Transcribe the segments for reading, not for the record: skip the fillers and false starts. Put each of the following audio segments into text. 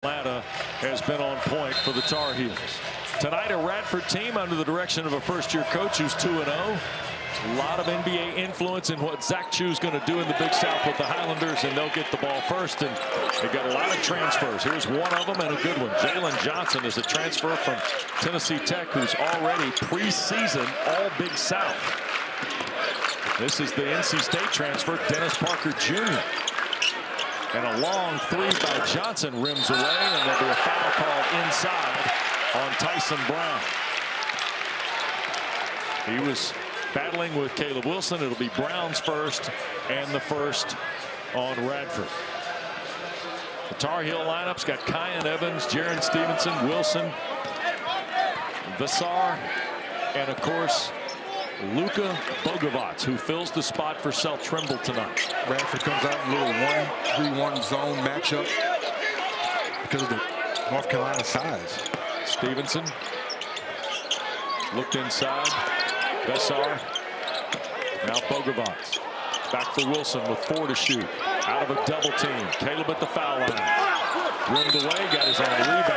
Atlanta has been on point for the Tar Heels. Tonight, a Radford team under the direction of a first-year coach who's 2-0. A lot of NBA influence in what Zach Chu's going to do in the Big South with the Highlanders, and they'll get the ball first. And they've got a lot of transfers. Here's one of them, and a good one. Jalen Johnson is a transfer from Tennessee Tech, who's already preseason All-Big South. This is the NC State transfer, Dennis Parker Jr. And a long three by Johnson rims away, and there'll be a foul called inside on Tyson Brown. He was battling with Caleb Wilson. It'll be Brown's first, and the first on Radford. The Tar Heel lineup's got Kyan Evans, Jaron Stevenson, Wilson, Veesar, and of course Luka Bogovac, who fills the spot for Sel Trimble tonight. Radford comes out in a little 1-3-1 zone matchup because of the North Carolina size. Stevenson looked inside. Veesar. Now Bogovac. Back for Wilson with 4 to shoot. Out of a double team. Caleb at the foul line. Rimmed away, got his own rebound,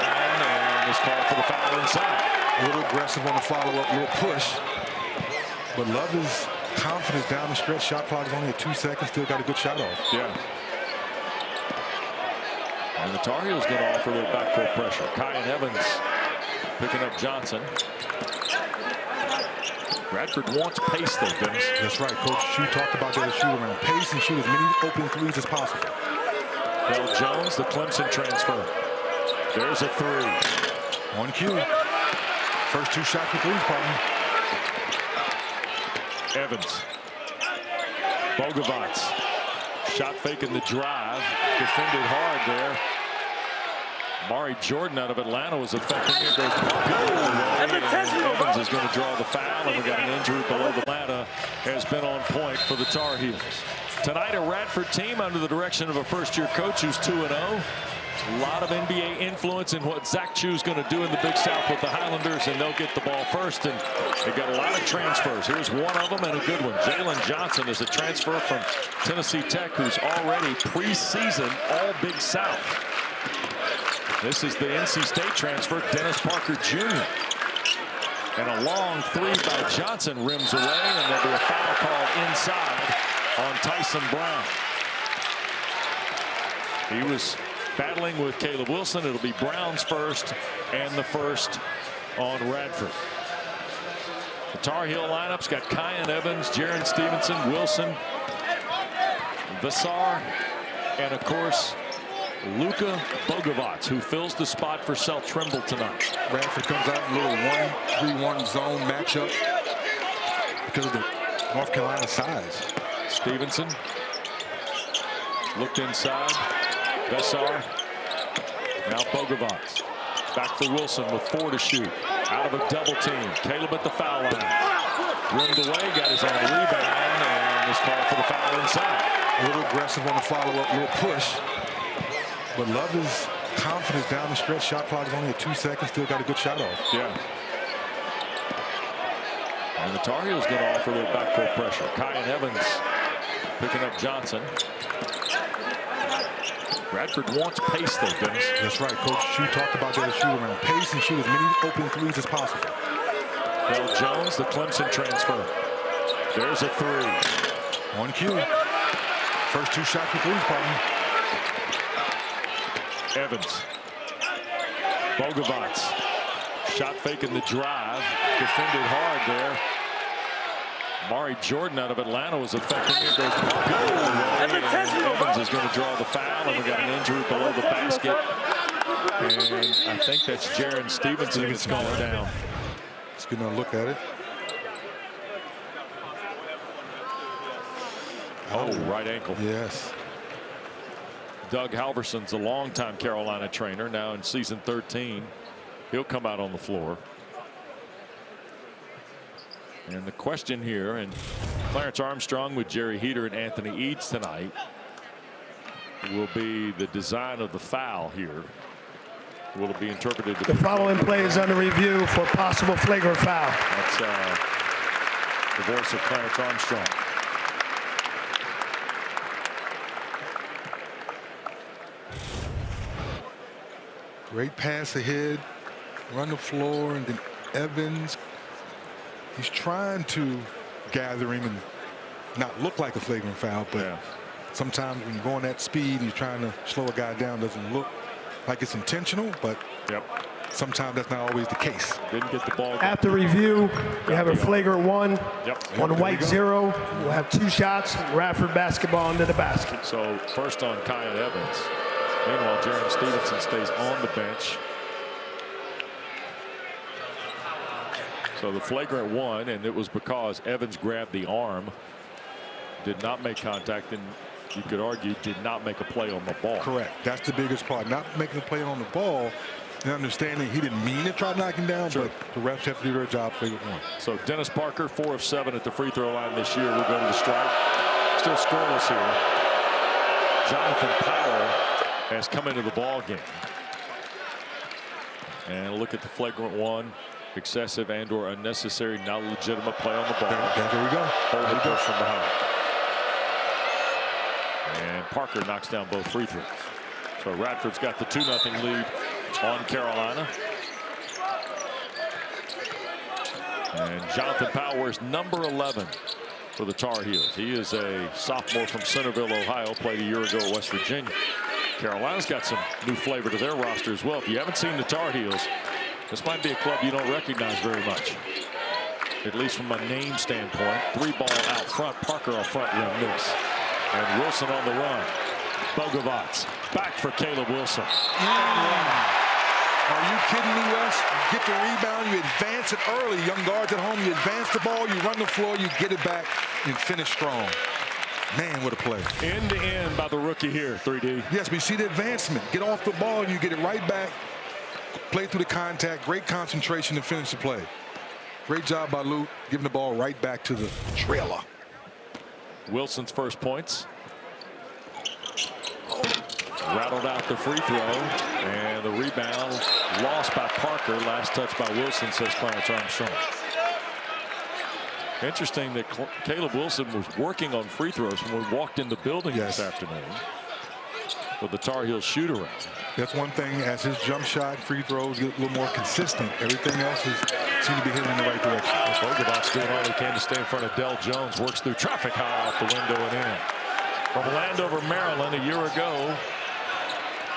and is called for the foul inside. A little aggressive on the follow-up, little push. But love his confidence down the stretch. Shot clock is only at 2 seconds. Still got a good shot off. Yeah. And the Tar Heels going to offer a little backcourt pressure. Kyan Evans picking up Johnson. Radford wants pace though, Dennis. That's right. Coach Chu talked about that shoot around. Pace and shoot as many open threes as possible. Bell Jones, the Clemson transfer. There's a three. On cue. First 2 shots for threes, partner. Evans. Bogovac. Shot faking the drive. Defended hard there. Mari Jordan out of Atlanta was effective. Here goes Evans is going to draw the foul, and we got an injury below the Atlanta has been on point for the Tar Heels. Tonight, a Radford team under the direction of a first-year coach who's 2-0. A lot of NBA influence in what Zach Chu's going to do in the Big South with the Highlanders, and they'll get the ball first. And they've got a lot of transfers. Here's one of them, and a good one. Jalen Johnson is a transfer from Tennessee Tech, who's already preseason All-Big South. This is the NC State transfer, Dennis Parker Jr. And a long three by Johnson rims away, and there'll be a foul called inside on Tyson Brown. He was battling with Caleb Wilson. It'll be Brown's first, and the first on Radford. The Tar Heel lineup's got Kyan Evans, Jaron Stevenson, Wilson, Veesar, and of course Luka Bogovac, who fills the spot for Sel Trimble tonight. Radford comes out in a little 1-3-1 zone matchup because of the North Carolina size. Stevenson looked inside. Veesar. Now Bogovac. Back for Wilson with 4 to shoot. Out of a double team. Caleb at the foul line. Rimmed away, got his own rebound, and is called for the foul inside. A little aggressive on the follow-up, little push. But love his confidence down the stretch. Shot clock is only at 2 seconds. Still got a good shot off. Yeah. And the Tar Heels going to offer a little backcourt pressure. Kyan Evans picking up Johnson. Radford wants pace though, Dennis. That's right. Coach Chu talked about that shoot around. Pace and shoot as many open threes as possible. Bell Jones, the Clemson transfer. There's a three. On cue. First 2 shots for threes, partner. Evans. Bogovac. Shot faking the drive. Defended hard there. Mari Jordan out of Atlanta was effective. Here goes Evans is going to draw the foul, and we got an injury below the basket. And I think that's Jaron Stevenson that's gone down. Let's get another look at it. Oh, right ankle. Yes. Doug Halverson's a longtime Carolina trainer, now in season 13. He'll come out on the floor. And the question here, and Clarence Armstrong with Jerry Heater and Anthony Eads tonight, will be the design of the foul here. Will it be interpreted to the following play is under review for possible flagrant foul? That's the voice of Clarence Armstrong. Great pass ahead, run the floor, and then Evans, he's trying to gather him and not look like a flagrant foul, but sometimes when you're going at speed and you're trying to slow a guy down, it doesn't look like it's intentional, but sometimes that's not always the case. Didn't get the ball. After review, we have a flagrant 1 on white 0. We'll have 2 shots. Radford basketball into the basket. So first on Kyan Evans. Meanwhile, Jaron Stevenson stays on the bench. So the flagrant 1, and it was because Evans grabbed the arm, did not make contact, and you could argue did not make a play on the ball. Correct. That's the biggest part. Not making a play on the ball and understanding he didn't mean to try to knock him down, but the refs have to do their job. Flagrant 1. So Dennis Parker, 4 of 7 at the free throw line this year. We'll go to the strike. Still scoreless here. Jonathan Powell has come into the ball game. And look at the flagrant 1. Excessive and/or unnecessary, not legitimate play on the ball. There we go. Hold the push from behind. And Parker knocks down both free throws. So Radford's got the 2-0 lead on Carolina. And Jonathan Powell wears number 11 for the Tar Heels. He is a sophomore from Centerville, Ohio, played a year ago at West Virginia. Carolina's got some new flavor to their roster as well. If you haven't seen the Tar Heels, this might be a club you don't recognize very much, at least from a name standpoint. 3-ball out front, Parker off front rim miss. And Wilson on the run. Bogovats back for Caleb Wilson. Are you kidding me, Wes? You get the rebound, you advance it early. Young guards at home, you advance the ball, you run the floor, you get it back, and finish strong. Man, what a play. End to end by the rookie here, 3D. Yes, we see the advancement. Get off the ball, and you get it right back. Play through the contact, great concentration to finish the play. Great job by Luke, giving the ball right back to the trailer. Wilson's first points. Rattled out the free throw, and the rebound lost by Parker. Last touch by Wilson, says Clarence Armstrong. Interesting that Caleb Wilson was working on free throws when we walked in the building this afternoon with the Tar Heels shoot around. That's one thing, as his jump shot, free throws get a little more consistent. Everything else seems to be heading in the right direction. Bogovats doing all he can to stay in front of Del Jones. Works through traffic high off the window and in. From Landover, Maryland, a year ago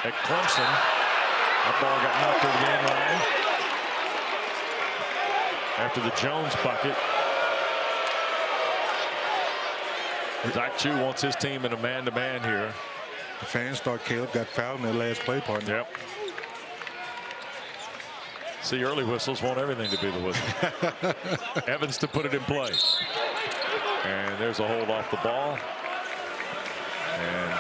at Clemson. That ball got knocked over the end line after the Jones bucket. Zach Chu wants his team in a man-to-man here. The fans thought Caleb got fouled in that last play, partner. Yep. See, early whistles want everything to be the whistle. Evans to put it in play. And there's a hold off the ball. And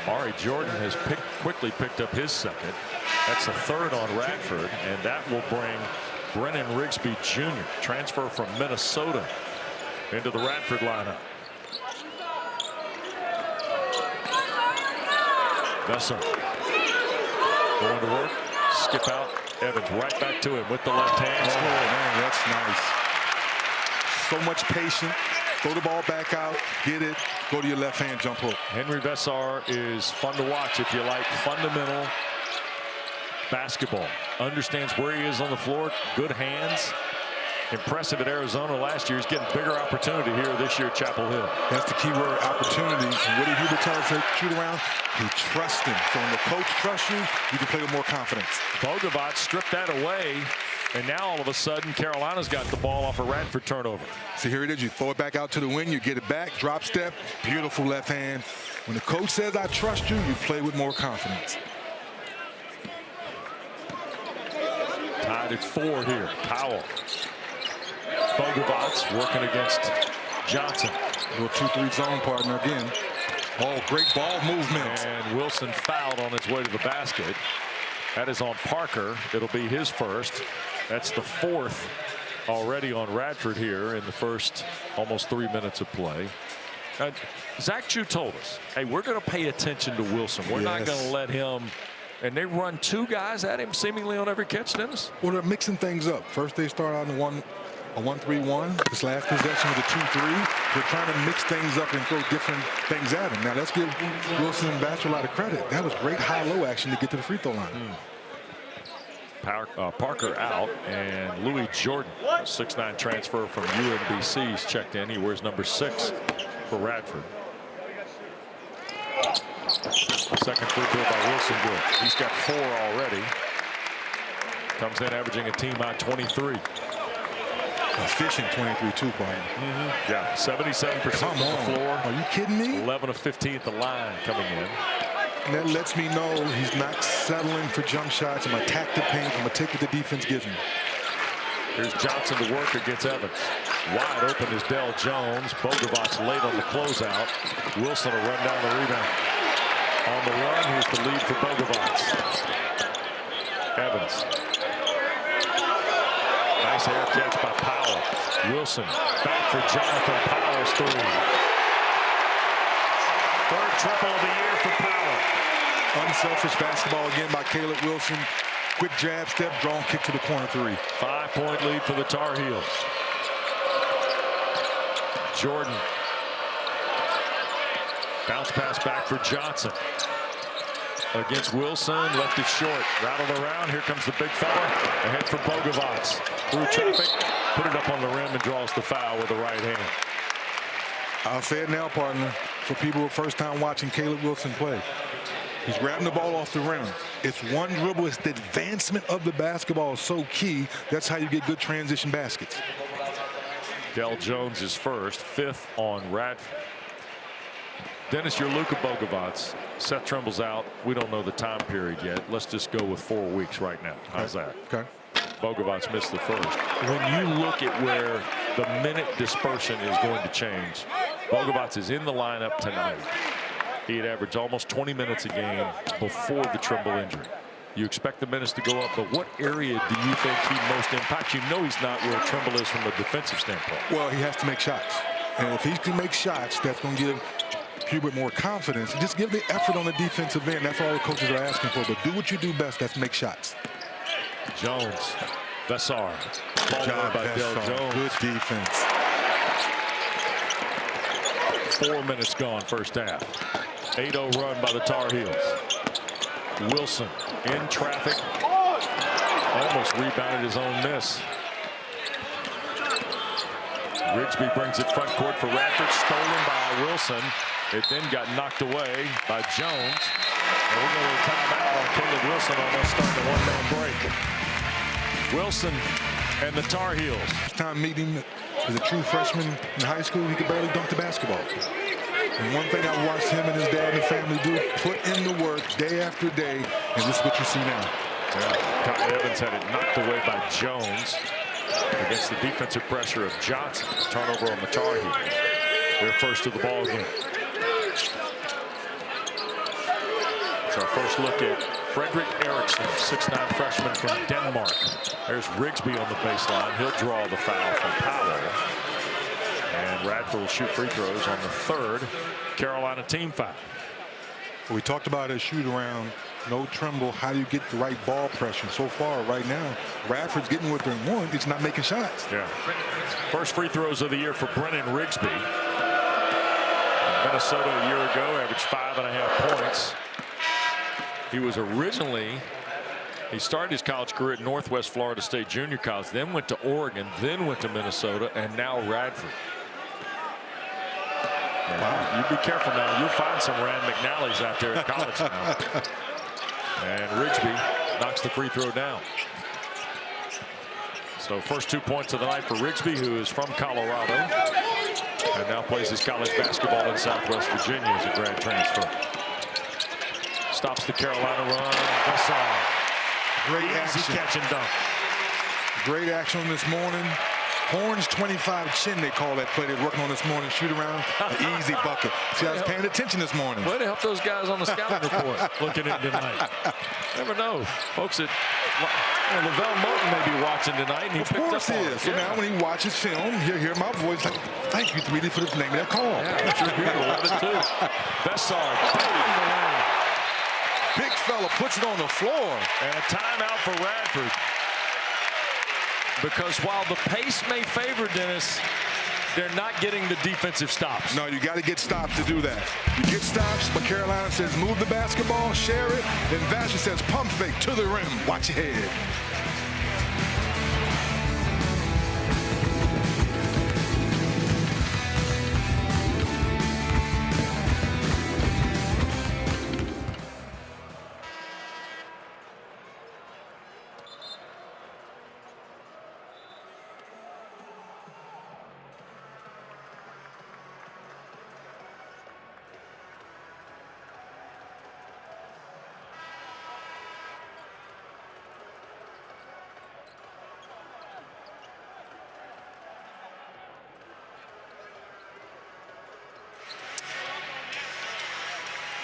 Mari Jordan has quickly picked up his second. That's the third on Radford, and that will bring Brennan Rigsby Jr., transfer from Minnesota, into the Radford lineup. Veesar going to work, skip out. Evans right back to him with the left hand. Oh, man, that's nice. So much patience. Throw the ball back out, get it, go to your left hand jump hook. Henri Veesar is fun to watch if you like fundamental basketball. Understands where he is on the floor, good hands. Impressive at Arizona last year. He's getting bigger opportunity here this year at Chapel Hill. That's the key word, opportunity. And what did Hubert tell us to shoot around? He trusts him. So when the coach trusts you, you can play with more confidence. Bogovats stripped that away, and now all of a sudden Carolina's got the ball off a Radford turnover. So here it is. You throw it back out to the wing, you get it back, drop step, beautiful left hand. When the coach says, I trust you, you play with more confidence. Tied at 4 here. Powell. Bogovats working against Johnson. A little 2-3 zone partner again. Oh, great ball movement. And Wilson fouled on his way to the basket. That is on Parker. It'll be his first. That's the 4th already on Radford here in the first almost 3 minutes of play. Zach Chu told us, hey, we're going to pay attention to Wilson. We're not going to let him. And they run 2 guys at him seemingly on every catch, Dennis. Well, they're mixing things up. First they start on the one a 1-3-1. This last possession was a 2-3. They're trying to mix things up and throw different things at him. Now let's give Wilson and Veesar a lot of credit. That was great high-low action to get to the free throw line. Parker out, and Louis Jordan, a 6'9" transfer from UMBC, is checked in. He wears number 6 for Radford. Second free throw by Wilson, good. He's got 4 already. Comes in averaging a team high 23. Efficient 23-2 point. Yeah, 77% from the floor. Are you kidding me? 11 of 15 at the line coming in. And that lets me know he's not settling for jump shots. I'm going to attack the paint. I'm going to take what the defense gives me. Here's Johnson to work against Evans. Wide open is Del Jones. Bogovac late on the closeout. Wilson will run down the rebound. On the run, here's the lead for Bogovac. Evans. Nice air catch by Powell. Wilson back for Jonathan. Powell's 3. Third triple of the year for Powell. Unselfish basketball again by Caleb Wilson. Quick jab step, drawn kick to the corner 3. 5-point lead for the Tar Heels. Jordan. Bounce pass back for Johnson. Against Wilson, left it short. Rattled around. Here comes the big fella. Ahead for Bogovac. Through traffic. Put it up on the rim and draws the foul with the right hand. I'll say it now, partner. For people who are first time watching Caleb Wilson play. He's grabbing the ball off the rim. It's one dribble. It's the advancement of the basketball is so key. That's how you get good transition baskets. Del Jones is first. 5th on Radford. Dennis, you're Luka Bogovac. Seth Trimble's out. We don't know the time period yet. Let's just go with 4 weeks right now. How's that? Okay. Bogovac missed the first. When you look at where the minute dispersion is going to change, Bogovac is in the lineup tonight. He had averaged almost 20 minutes a game before the Trimble injury. You expect the minutes to go up, but what area do you think he most impacts? You know he's not where Trimble is from a defensive standpoint. Well, he has to make shots. And if he can make shots, that's going to give Hubert more confidence. Just give the effort on the defensive end. That's all the coaches are asking for. But do what you do best. That's make shots. Jones. Veesar. Ball Job by Del Jones. Good defense. 4 minutes gone first half. 8-0 run by the Tar Heels. Wilson in traffic. Almost rebounded his own miss. Rigsby brings it front court for Radford. Stolen by Wilson. It then got knocked away by Jones. And we're going to timeout on Caleb Wilson, almost starting a one-man break. Wilson and the Tar Heels. Time meeting as a true freshman in high school, he could barely dunk the basketball. And one thing I watched him and his dad and family do, put in the work day after day, and this is what you see now. Yeah. Ty Evans had it knocked away by Jones against the defensive pressure of Johnson. Turnover on the Tar Heels. They're first to the ball game. It's our first look at Frederick Eriksson, 6'9" freshman from Denmark. There's Rigsby on the baseline. He'll draw the foul from Powell. And Radford will shoot free throws on the 3rd Carolina team foul. We talked about a shoot around, no Trimble. How do you get the right ball pressure? So far, right now, Radford's getting what they want. It's not making shots. Yeah. First free throws of the year for Brennan Rigsby. Minnesota a year ago averaged 5.5 points. He was originally, he started his college career at Northwest Florida State Junior College, then went to Oregon, then went to Minnesota, and now Radford. Wow. You be careful now. You'll find some Rand McNally's out there at college now. And Rigsby knocks the free throw down. So first 2 points of the night for Rigsby, who is from Colorado and now plays his college basketball in Southwest Virginia as a grad transfer. Stops the Carolina run. Veesar. Great Easy action. catch and dunk. Great action this morning. Horns 25 chin, they call that play they're working on this morning. Shoot around, an easy bucket. See, I was paying attention this morning. Way to help those guys on the scouting report looking in tonight. Never know. Folks at Lavelle Moulton may be watching tonight. And he of course he is. So now when he watches film, he'll hear my voice like, thank you, 3D, for the name of that call. Yeah, sure here. Love it too. Veesar. Big fella puts it on the floor. And a timeout for Radford. because while the pace may favor Dennis, they're not getting the defensive stops. No, you got to get stops to do that. You get stops, but Carolina says move the basketball, share it. Then Veesar says pump fake to the rim. Watch your head.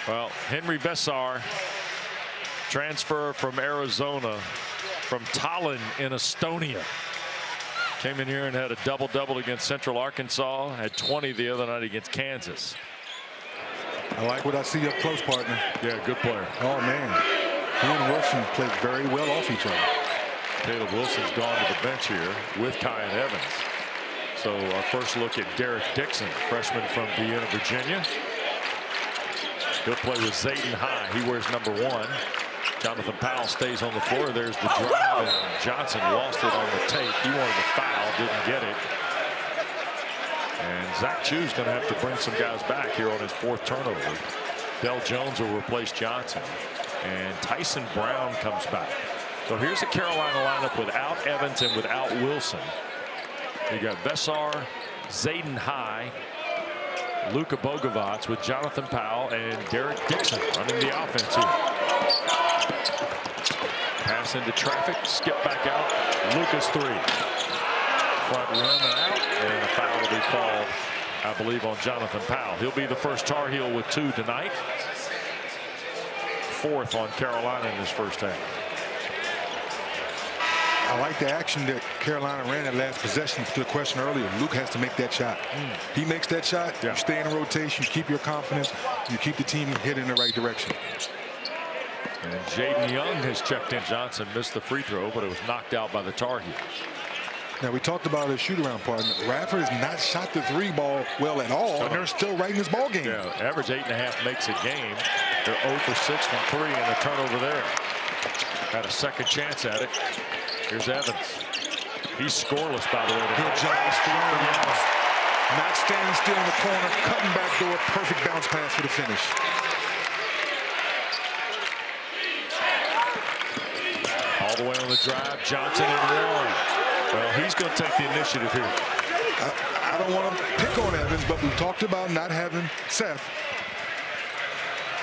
Well, Henri Veesar, transfer from Arizona, from Tallinn in Estonia. Came in here and had a double-double against Central Arkansas, had 20 the other night against Kansas. I like what I see up close, partner. Yeah, good player. Oh, man. He and Wilson played very well off each other. Caleb Wilson's gone to the bench here with Kyan Evans. So our first look at Derek Dixon, freshman from Vienna, Virginia. He'll play with Zayden High. He wears number 1. Jonathan Powell stays on the floor. There's the drive, and Johnson lost it on the tape. He wanted a foul, didn't get it. And Zach Chu's going to have to bring some guys back here on his 4th turnover. Del Jones will replace Johnson, and Tyson Brown comes back. So here's the Carolina lineup without Evans and without Wilson. You got Veesar, Zayden High, Luka Bogovac with Jonathan Powell and Derek Dixon running the offense here. Pass into traffic, skip back out. Luka's 3. Front rim and out, and a foul will be called, I believe, on Jonathan Powell. He'll be the first Tar Heel with 2 tonight. 4th on Carolina in this first half. I like the action that Carolina ran that last possession. To the question earlier, Luke has to make that shot. He makes that shot, you stay in rotation, you keep your confidence, you keep the team headed in the right direction. And Jaden Young has checked in. Johnson missed the free throw, but it was knocked out by the Tar Heels. Now, we talked about his shoot-around partner. Radford has not shot the 3 ball well at all, and they're still right in this ball game. Yeah, average 8.5 makes a game. They're 0 for 6 from 3, and a turnover there. Had a second chance at it. Here's Evans. He's scoreless, by the way. Good job. Not standing still in the corner, cutting back door, perfect bounce pass for the finish. All the way on the drive, Johnson and 1. Well, he's going to take the initiative here. I don't want to pick on Evans, but we talked about not having Seth.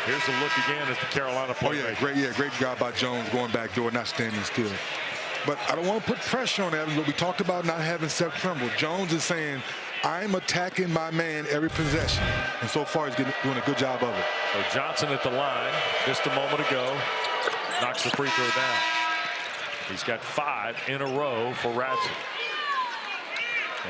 Here's a look again at the Carolina play. Oh, yeah, great job by Jones going back door, not standing still. But I don't want to put pressure on Evans, but we talked about not having Seth Trimble. Jones is saying, I'm attacking my man every possession. And so far, he's doing a good job of it. So Johnson at the line, just a moment ago, knocks the free throw down. He's got 5 in a row for Radford.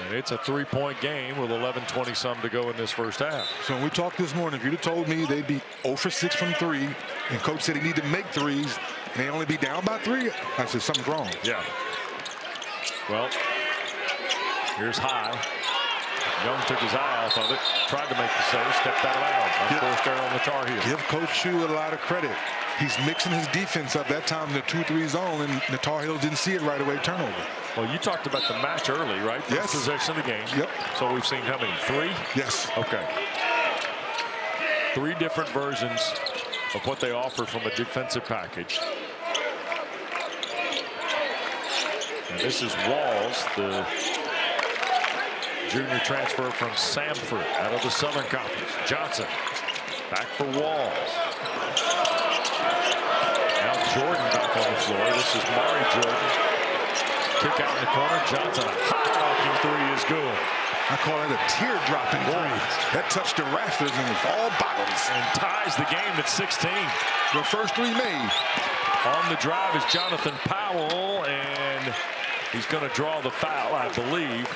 And it's a 3-point game with 11:20 to go in this first half. So when we talked this morning, if you'd have told me they'd be 0 for 6 from 3, and coach said he need to make threes, and they only be down by 3, I said something's wrong. Yeah. Well, here's High. Young took his eye off of it, tried to make the save, stepped out of bounds. Unforced there on the Tar Heels. Give Coach Chu a lot of credit. He's mixing his defense up that time in the 2-3 zone, and the Tar Heels didn't see it right away. Turnover. Well, you talked about the match early, right? First possession of the game. Yep. So we've seen how many? 3? Yes. Okay. 3 different versions of what they offer from a defensive package. And this is Walls, the junior transfer from Samford out of the Southern Conference. Johnson back for Walls. Now Jordan back on the floor. This is Mari Jordan. Kick out in the corner. Johnson, a high-rocking 3 is good. I call it a tear-dropping 3. That touched the rafters and it's all bottoms. And ties the game at 16. The first 3 made. On the drive is Jonathan Powell, and he's going to draw the foul, I believe.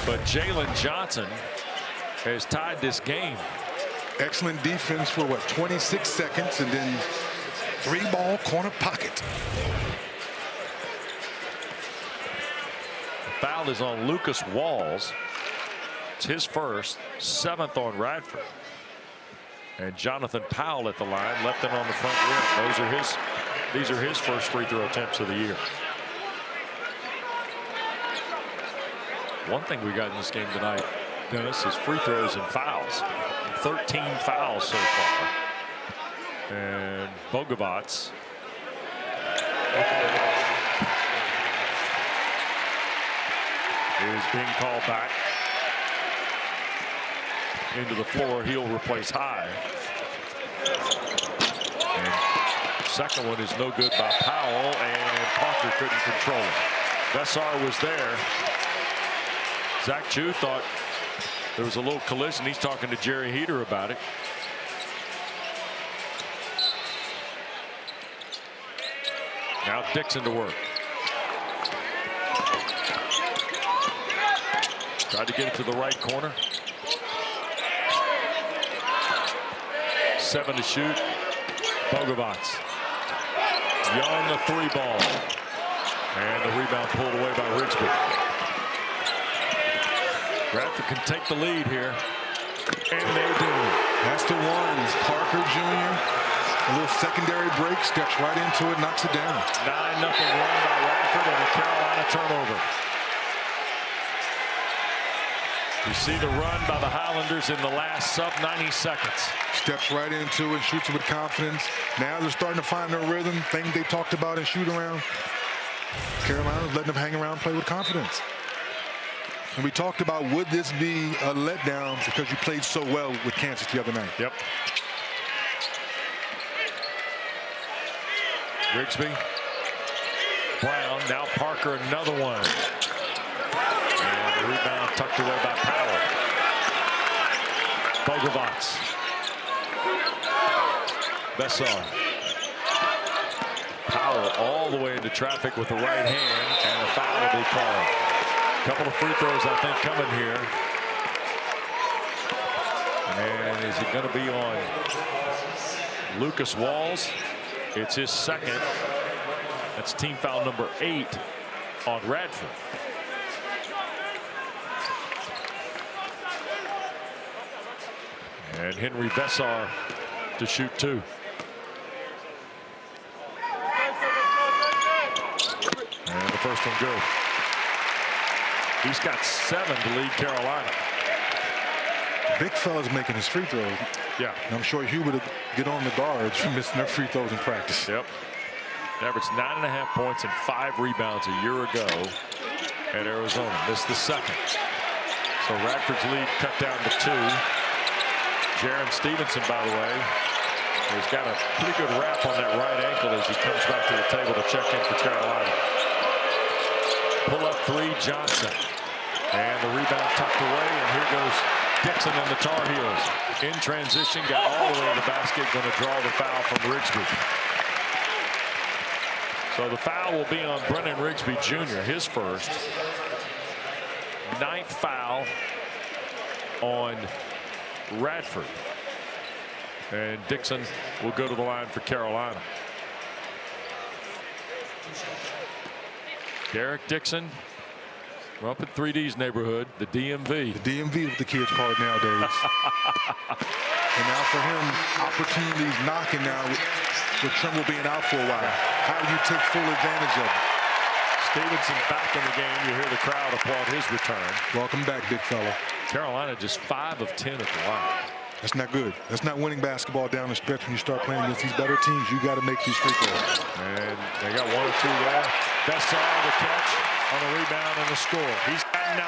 But Jalen Johnson has tied this game. Excellent defense for, 26 seconds, and then 3-ball corner pocket. Foul is on Lucas Walls. It's his first, 7th on Radford. And Jonathan Powell at the line, left it on the front rim. These are his first free throw attempts of the year. One thing we got in this game tonight, Dennis, is free throws and fouls. 13 fouls so far. And Bogovats is being called back into the floor. He'll replace High. And second one is no good by Powell, and Parker couldn't control it. Veesar was there. Zach Chu thought there was a little collision. He's talking to Jerry Heater about it. Now Dixon to work. Tried to get it to the right corner. 7 to shoot. Bogovats. Young, a 3 ball. And the rebound pulled away by Rigsby. Radford can take the lead here. And they do. That's the one. Parker Jr. A little secondary break, steps right into it, knocks it down. 9-0 run by Radford and a Carolina turnover. You see the run by the Highlanders in the last sub-90 seconds. Steps right into it, shoots it with confidence. Now they're starting to find their rhythm, thing they talked about in shoot around. Carolina's letting them hang around, play with confidence. And we talked about, would this be a letdown because you played so well with Kansas the other night? Yep. Rigsby. Brown. Now Parker, another one. And the rebound tucked away by Powell. Bogovats. Veesar. Powell all the way into traffic with the right hand, and a foul will be called. A couple of free throws, I think, coming here. And is it going to be on Lucas Walls? It's his second. That's team foul number 8 on Radford. And Henri Veesar to shoot 2. And the first one good. He's got 7 to lead Carolina. Big fella's making his free throws. Yeah. And I'm sure Hubert will get on the guards for missing their free throws in practice. Yep. Averaged 9.5 points and 5 rebounds a year ago at Arizona. Missed the second. So Radford's lead cut down to 2. Jaron Stevenson, by the way, has got a pretty good wrap on that right ankle as he comes back to the table to check in for Carolina. Pull up 3, Johnson. And the rebound tucked away, and here goes Dixon and the Tar Heels. In transition, got all the way to the basket, going to draw the foul from Rigsby. So the foul will be on Brennan Rigsby Jr., his first. 9th foul on Radford. And Dixon will go to the line for Carolina. Derek Dixon, we're up at 3D's neighborhood, the DMV. The DMV with the kids card nowadays. And now for him, opportunities knocking now with Trimble being out for a while. How do you take full advantage of it? Stevenson back in the game. You hear the crowd applaud his return. Welcome back, big fella. Carolina just 5 of 10 at the line. That's not good. That's not winning basketball down the stretch when you start playing against these better teams. You got to make these free throws. And they got 1 or 2 there. Veesar the catch on the rebound and the score. He's got 9.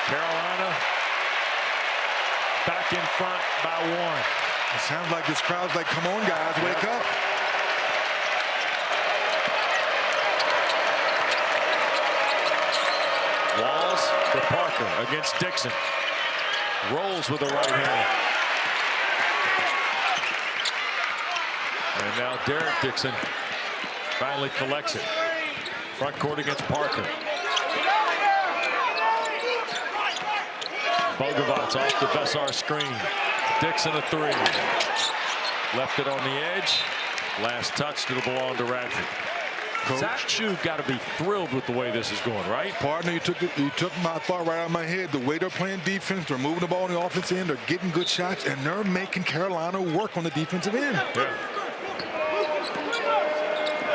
Carolina back in front by 1. It sounds like this crowd's like, come on, guys, wake up. Walls for Parker against Dixon. Rolls with the right hand. And now Derek Dixon finally collects it. Front court against Parker. Bogovats off the Veesar screen. Dixon a 3. Left it on the edge. Last touch, it'll belong to Radford. Zach Chu got to be thrilled with the way this is going, right? Partner, you took my thought right out of my head. The way they're playing defense, they're moving the ball on the offensive end, they're getting good shots, and they're making Carolina work on the defensive end. Yeah.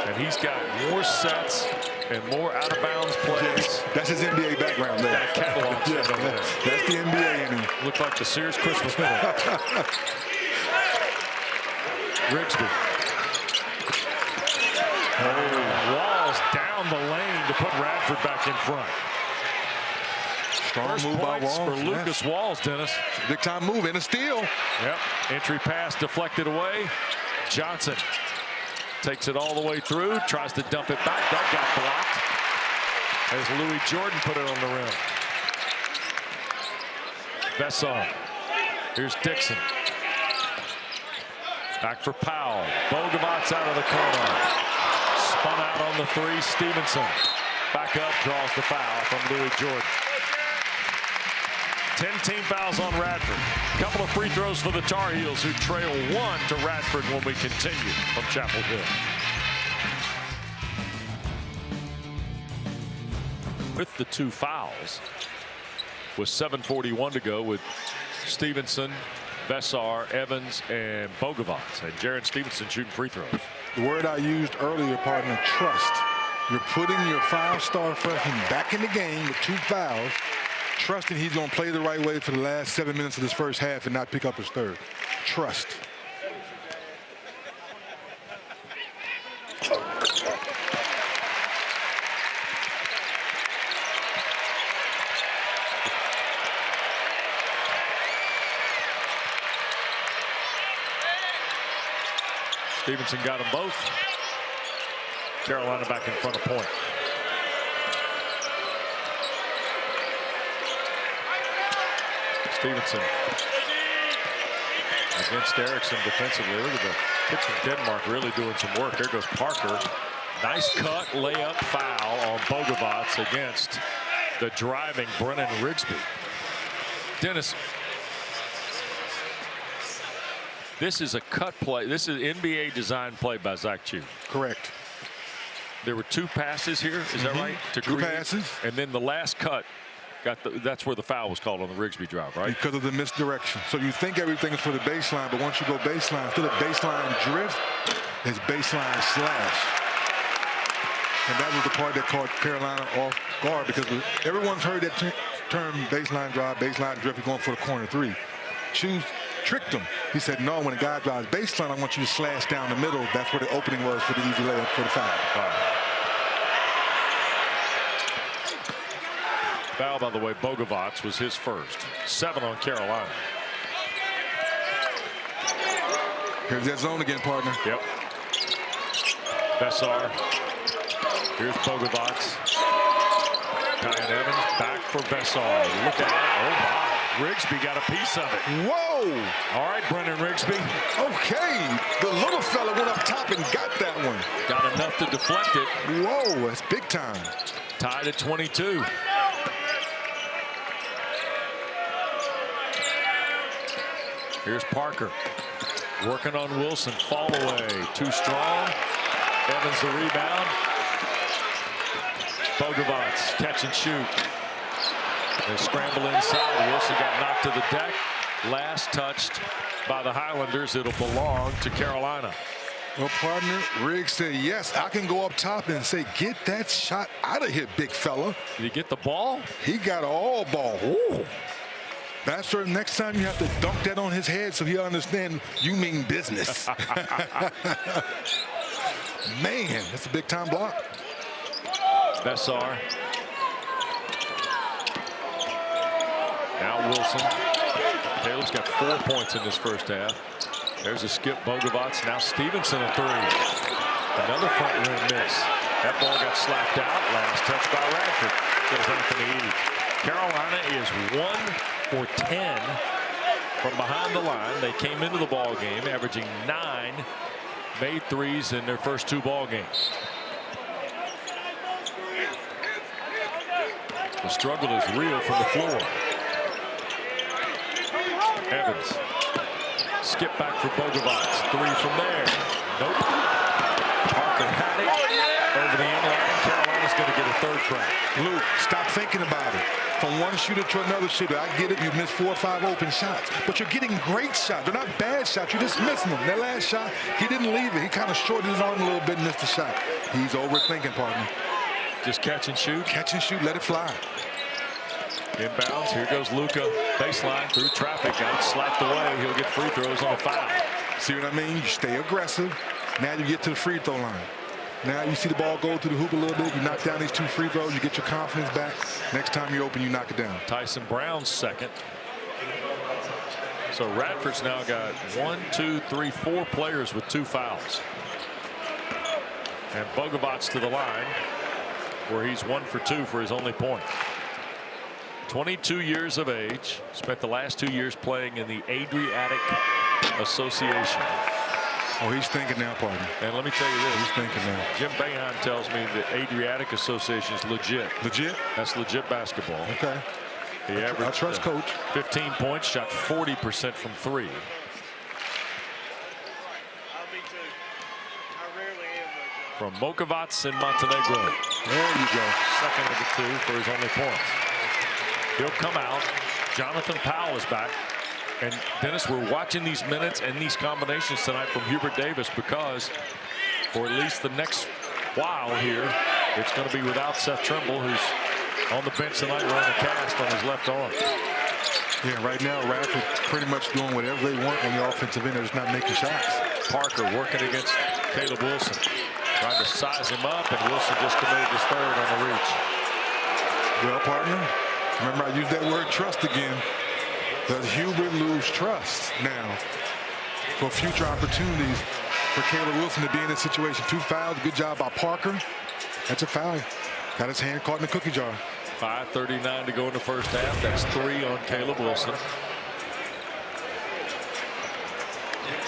And he's got more sets and more out-of-bounds plays. That's his NBA background there. That catalog. That's the NBA in him. Looked like the Sears Christmas movie. Rigsby. Walls down the lane to put Radford back in front. Strong First move by points Walls. for Lucas Walls, Dennis. Big time move and a steal. Yep. Entry pass deflected away. Johnson takes it all the way through. Tries to dump it back. That got blocked. As Louis Jordan put it on the rim. Veesar. Here's Dixon. Back for Powell. Bogavats out of the corner. Spun out on the three. Stevenson. Back up. Draws the foul from Louis Jordan. 10 team fouls on Radford. Couple of free throws for the Tar Heels, who trail 1 to Radford when we continue from Chapel Hill. With the 2 fouls, with 7:41 to go, with Stevenson, Veesar, Evans, and Bogavats, and Jaron Stevenson shooting free throws. The word I used earlier, partner, trust. You're putting your 5-star freshman back in the game with 2 fouls, trusting he's going to play the right way for the last 7 minutes of this first half and not pick up his third. Trust. Stevenson got them both. Carolina back in front of point. Stevenson against Erickson defensively. Look at the kids from Denmark really doing some work. There goes Parker. Nice cut, layup, foul on Bogavats against the driving Brennan Rigsby. Dennis, this is a cut play. This is NBA design play by Zach Chu. Correct. There were 2 passes here. Is that right? To 2 passes. And then the last cut. That's where the foul was called on the Rigsby drive, right? Because of the misdirection. So you think everything is for the baseline, but once you go baseline, instead of baseline drift, it's baseline slash. And that was the part that caught Carolina off guard, because everyone's heard that term baseline drive, baseline drift, you're going for the corner 3. Chu tricked him. He said, no, when a guy drives baseline, I want you to slash down the middle. That's where the opening was for the easy layup for the foul. Foul, by the way, Bogavats was his first. 7 on Carolina. Here's that zone again, partner. Yep. Veesar. Here's Bogavats. Kyan Evans back for Veesar. Look out. Oh, my. Rigsby got a piece of it. Whoa. All right, Brennan Rigsby. Okay. The little fella went up top and got that one. Got enough to deflect it. Whoa, that's big time. Tied at 22. Here's Parker working on Wilson. Fall away. Too strong. Evans the rebound. Bogavats catch and shoot. They scramble inside. Wilson got knocked to the deck. Last touched by the Highlanders. It'll belong to Carolina. Well, partner, Riggs said, yes, I can go up top and say, get that shot out of here, big fella. Did he get the ball? He got all ball. Ooh. That's the next time you have to dunk that on his head so he'll understand you mean business. Man, that's a big time block. Veesar. Now Wilson. Taylor's got 4 points in this first half. There's a skip. Bogavats. Now Stevenson a 3. Another front rim miss. That ball got slapped out. Last touch by Radford. There's Anthony Eve. Carolina is 1 for 10 from behind the line. They came into the ball game averaging 9 made threes in their first 2 ball games. The struggle is real from the floor. Evans. Skip back for Bogavats. 3 from there. Nope. Parker had it over the track. Luke, stop thinking about it. From one shooter to another shooter. I get it. You missed 4 or 5 open shots. But you're getting great shots. They're not bad shots. You're just missing them. That last shot, he didn't leave it. He kind of shorted his arm a little bit and missed the shot. He's overthinking, partner. Just catch and shoot. Catch and shoot. Let it fly. Inbounds. Here goes Luka. Baseline through traffic. Got it slapped away. He'll get free throws on a foul. See what I mean? You stay aggressive. Now you get to the free throw line. Now you see the ball go through the hoop a little bit. You knock down these 2 free throws. You get your confidence back. Next time you open, you knock it down. Tyson Brown's second. So Radford's now got 1, 2, 3, 4 players with 2 fouls. And Bogovat's to the line where he's 1 for 2 for his only point. 22 years of age. Spent the last 2 years playing in the Adriatic Association. Oh, he's thinking now, partner. And let me tell you this. He's thinking now. Jim Boeheim tells me the Adriatic Association is legit. Legit? That's legit basketball. Okay. He averaged, I trust coach. 15 points, shot 40% from 3. From Mokovac in Montenegro. There you go. Second of the 2 for his only points. He'll come out. Jonathan Powell is back. And Dennis, we're watching these minutes and these combinations tonight from Hubert Davis because for at least the next while here, it's going to be without Seth Trimble, who's on the bench tonight wearing a cast on his left arm. Yeah, right now Radford pretty much doing whatever they want on the offensive end. They're just not making shots. Parker working against Caleb Wilson. Trying to size him up, and Wilson just committed his third on the reach. Well, partner, remember I used that word trust again. Does Hubert lose trust now for future opportunities for Caleb Wilson to be in this situation? 2 fouls. Good job by Parker. That's a foul. Got his hand caught in the cookie jar. 5:39 to go in the first half. That's 3 on Caleb Wilson.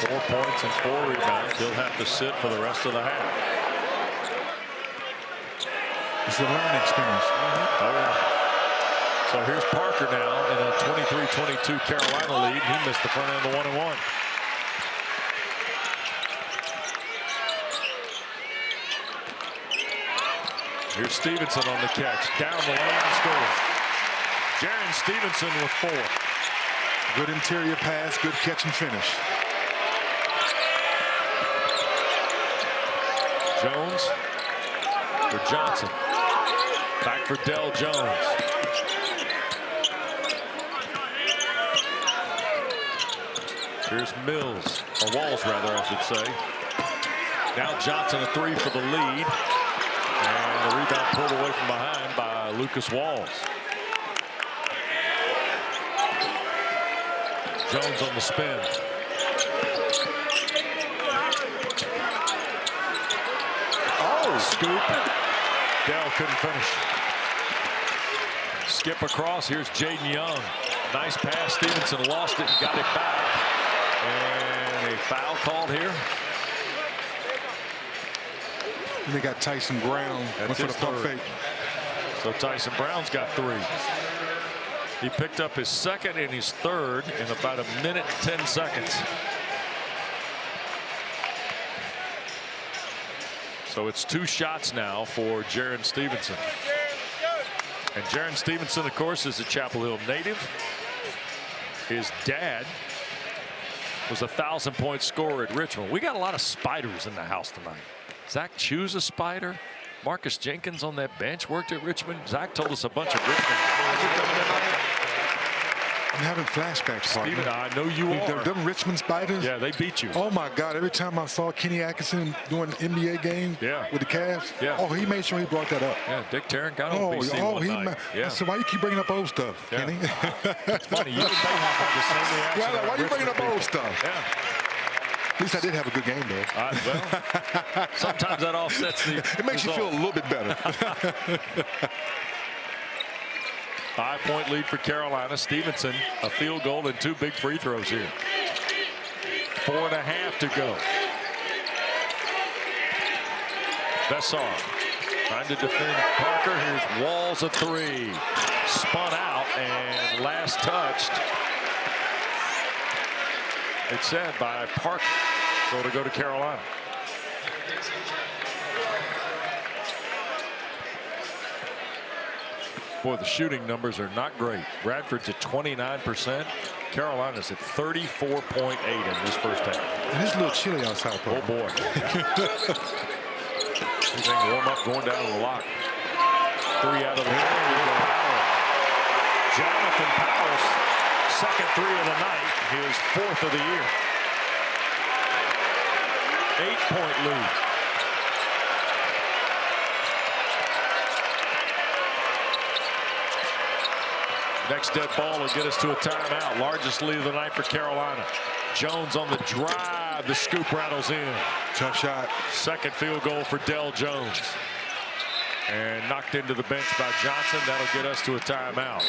4 points and 4 rebounds. He'll have to sit for the rest of the half. It's a learning experience. Oh, yeah. So here's Parker now in a 23-22 Carolina lead. He missed the front end of the 1-and-1. Here's Stevenson on the catch. Down the lane and score. Jaron Stevenson with 4. Good interior pass, good catch and finish. Jones for Johnson. Back for Dell Jones. Here's Mills, or Walls rather, I should say. Now Johnson a 3 for the lead. And the rebound pulled away from behind by Lucas Walls. Jones on the spin. Oh, scoop. Dell couldn't finish. Skip across. Here's Jaden Young. Nice pass. Stevenson lost it and got it back. And a foul called here. And they got Tyson Brown. That's for the his pump third. fake. So Tyson Brown's got 3. He picked up his second and his third in about 1 minute and 10 seconds. So it's 2 shots now for Jaron Stevenson. And Jaron Stevenson, of course, is a Chapel Hill native. His dad was a 1,000-point scorer at Richmond. We got a lot of spiders in the house tonight. Zach Chu's a spider. Marcus Jenkins on that bench worked at Richmond. Zach told us a bunch of Richmond. I'm having flashbacks, Steven, I know you are. Them Richmond Spiders. Yeah, they beat you. Oh my God! Every time I saw Kenny Atkinson doing NBA games with the Cavs, oh, he made sure he brought that up. Yeah, Dick Tarrant got on BC one night. So why you keep bringing up old stuff, Kenny? It's funny. You and Bayhawk had the same reaction. Well, why you bringing up old stuff? Yeah. At least I did have a good game, though. Well, sometimes that offsets the It makes you feel a little bit better. 5-point lead for Carolina. Stevenson, a field goal and 2 big free throws here. 4.5 to go. Veesar trying to defend Parker. Here's Walls a 3. Spun out and last touched. It's said by Parker. So to go to Carolina. Boy, the shooting numbers are not great. Radford's at 29%. Carolina's at 34.8 in this first half. And it's a little chilly outside. Oh, boy. Everything warm up, going down to the lock. 3 out of the 4. Jonathan Powell's second 3 of the night, his 4th of the year. 8-point lead. Next dead ball will get us to a timeout. Largest lead of the night for Carolina. Jones on the drive. The scoop rattles in. Tough shot. Second field goal for Del Jones. And knocked into the bench by Johnson. That'll get us to a timeout.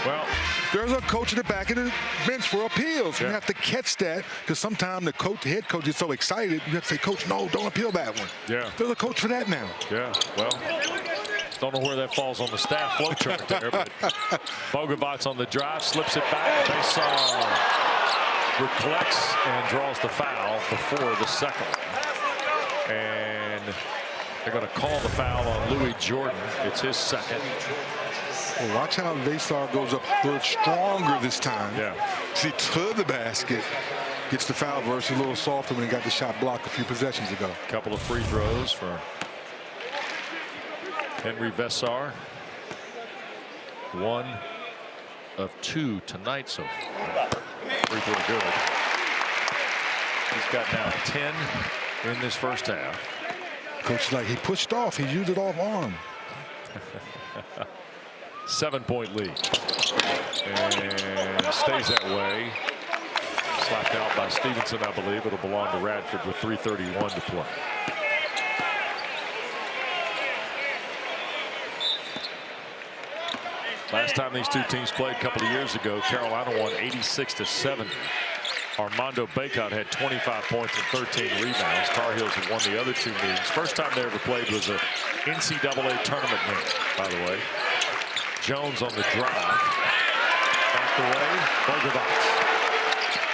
Well, there's a coach in the back of the bench for appeals. You have to catch that, because sometimes the head coach is so excited, you have to say, Coach, no, don't appeal that one. Yeah. There's a coach for that now. Yeah, well, don't know where that falls on the staff flow chart there, but Bogovats on the drive, slips it back. Veesar reflects and draws the foul before the second. And they're going to call the foul on Louis Jordan. It's his second. Well, watch how Veesar goes up a little stronger this time. Yeah. See, to the basket, gets the foul versus a little softer when he got the shot blocked a few possessions ago. A couple of free throws for Henri Veesar. 1 of 2 tonight so far. Free throw good. He's got now 10 in this first half. Coach, like, he pushed off. He used it off arm. 7-point lead. And stays that way. Slapped out by Stevenson, I believe. It'll belong to Radford with 3:31 to play. Last time these two teams played a couple of years ago, Carolina won 86-70. Armando Bacot had 25 points and 13 rebounds. Tar Heels have won the other 2 meetings. First time they ever played was a NCAA tournament game, by the way. Jones on the drive. Knocked away. Bogovats.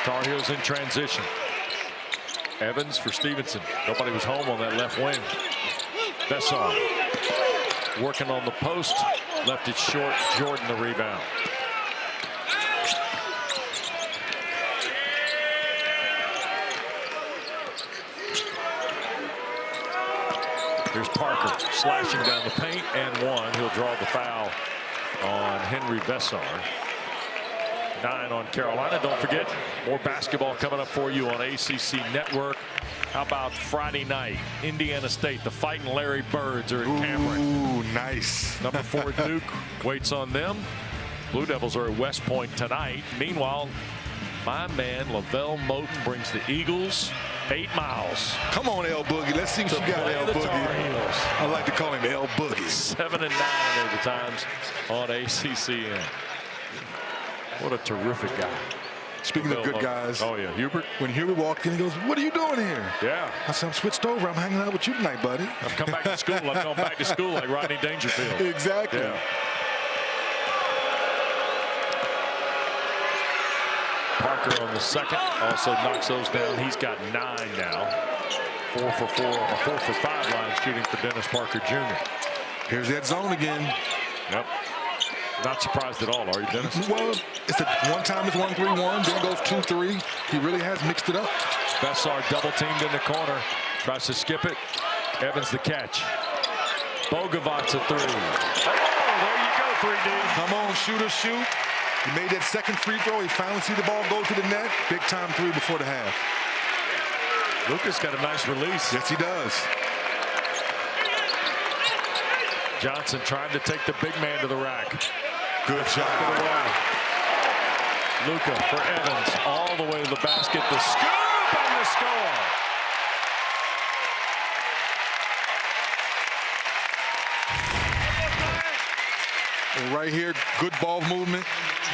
Tar Heels in transition. Evans for Stevenson. Nobody was home on that left wing. Veesar working on the post. Left it short. Jordan the rebound. Here's Parker slashing down the paint and 1. He'll draw the foul on Henri Veesar. 9 on Carolina. Don't forget, more basketball coming up for you on ACC Network. How about Friday night? Indiana State, the Fighting Larry Birds are at Cameron. Ooh, nice. Number 4 Duke waits on them. Blue Devils are at West Point tonight. Meanwhile, my man Lavelle Moten brings the Eagles 8 miles. Come on, L Boogie. Let's see what you got, L Boogie. I like to call him L Boogie. 7 and 9 are the times on ACCN. What a terrific guy. Speaking of good guys. Oh, yeah. Hubert. When Hubert walked in, he goes, "What are you doing here?" Yeah. I said, "I'm switched over. I'm hanging out with you tonight, buddy." I've come back to school. I've gone back to school like Rodney Dangerfield. Exactly. Yeah. Parker on the second also knocks those down. He's got 9 now. 4 for 5 line shooting for Dennis Parker Jr. Here's that zone again. Yep. Not surprised at all, are you, Dennis? Well, it's one time it's 1-3-1, then it goes 2-3. He really has mixed it up. Veesar double teamed in the corner. Tries to skip it. Evans the catch. Bogovats a 3. Oh, there you go, 3D. Come on, shooter, shoot. He made that second free throw. He finally see the ball go to the net. Big time 3 before the half. Lucas got a nice release. Yes, he does. Johnson trying to take the big man to the rack. Good shot. Luka for Evans all the way to the basket. The scoop and the score. And right here, good ball movement.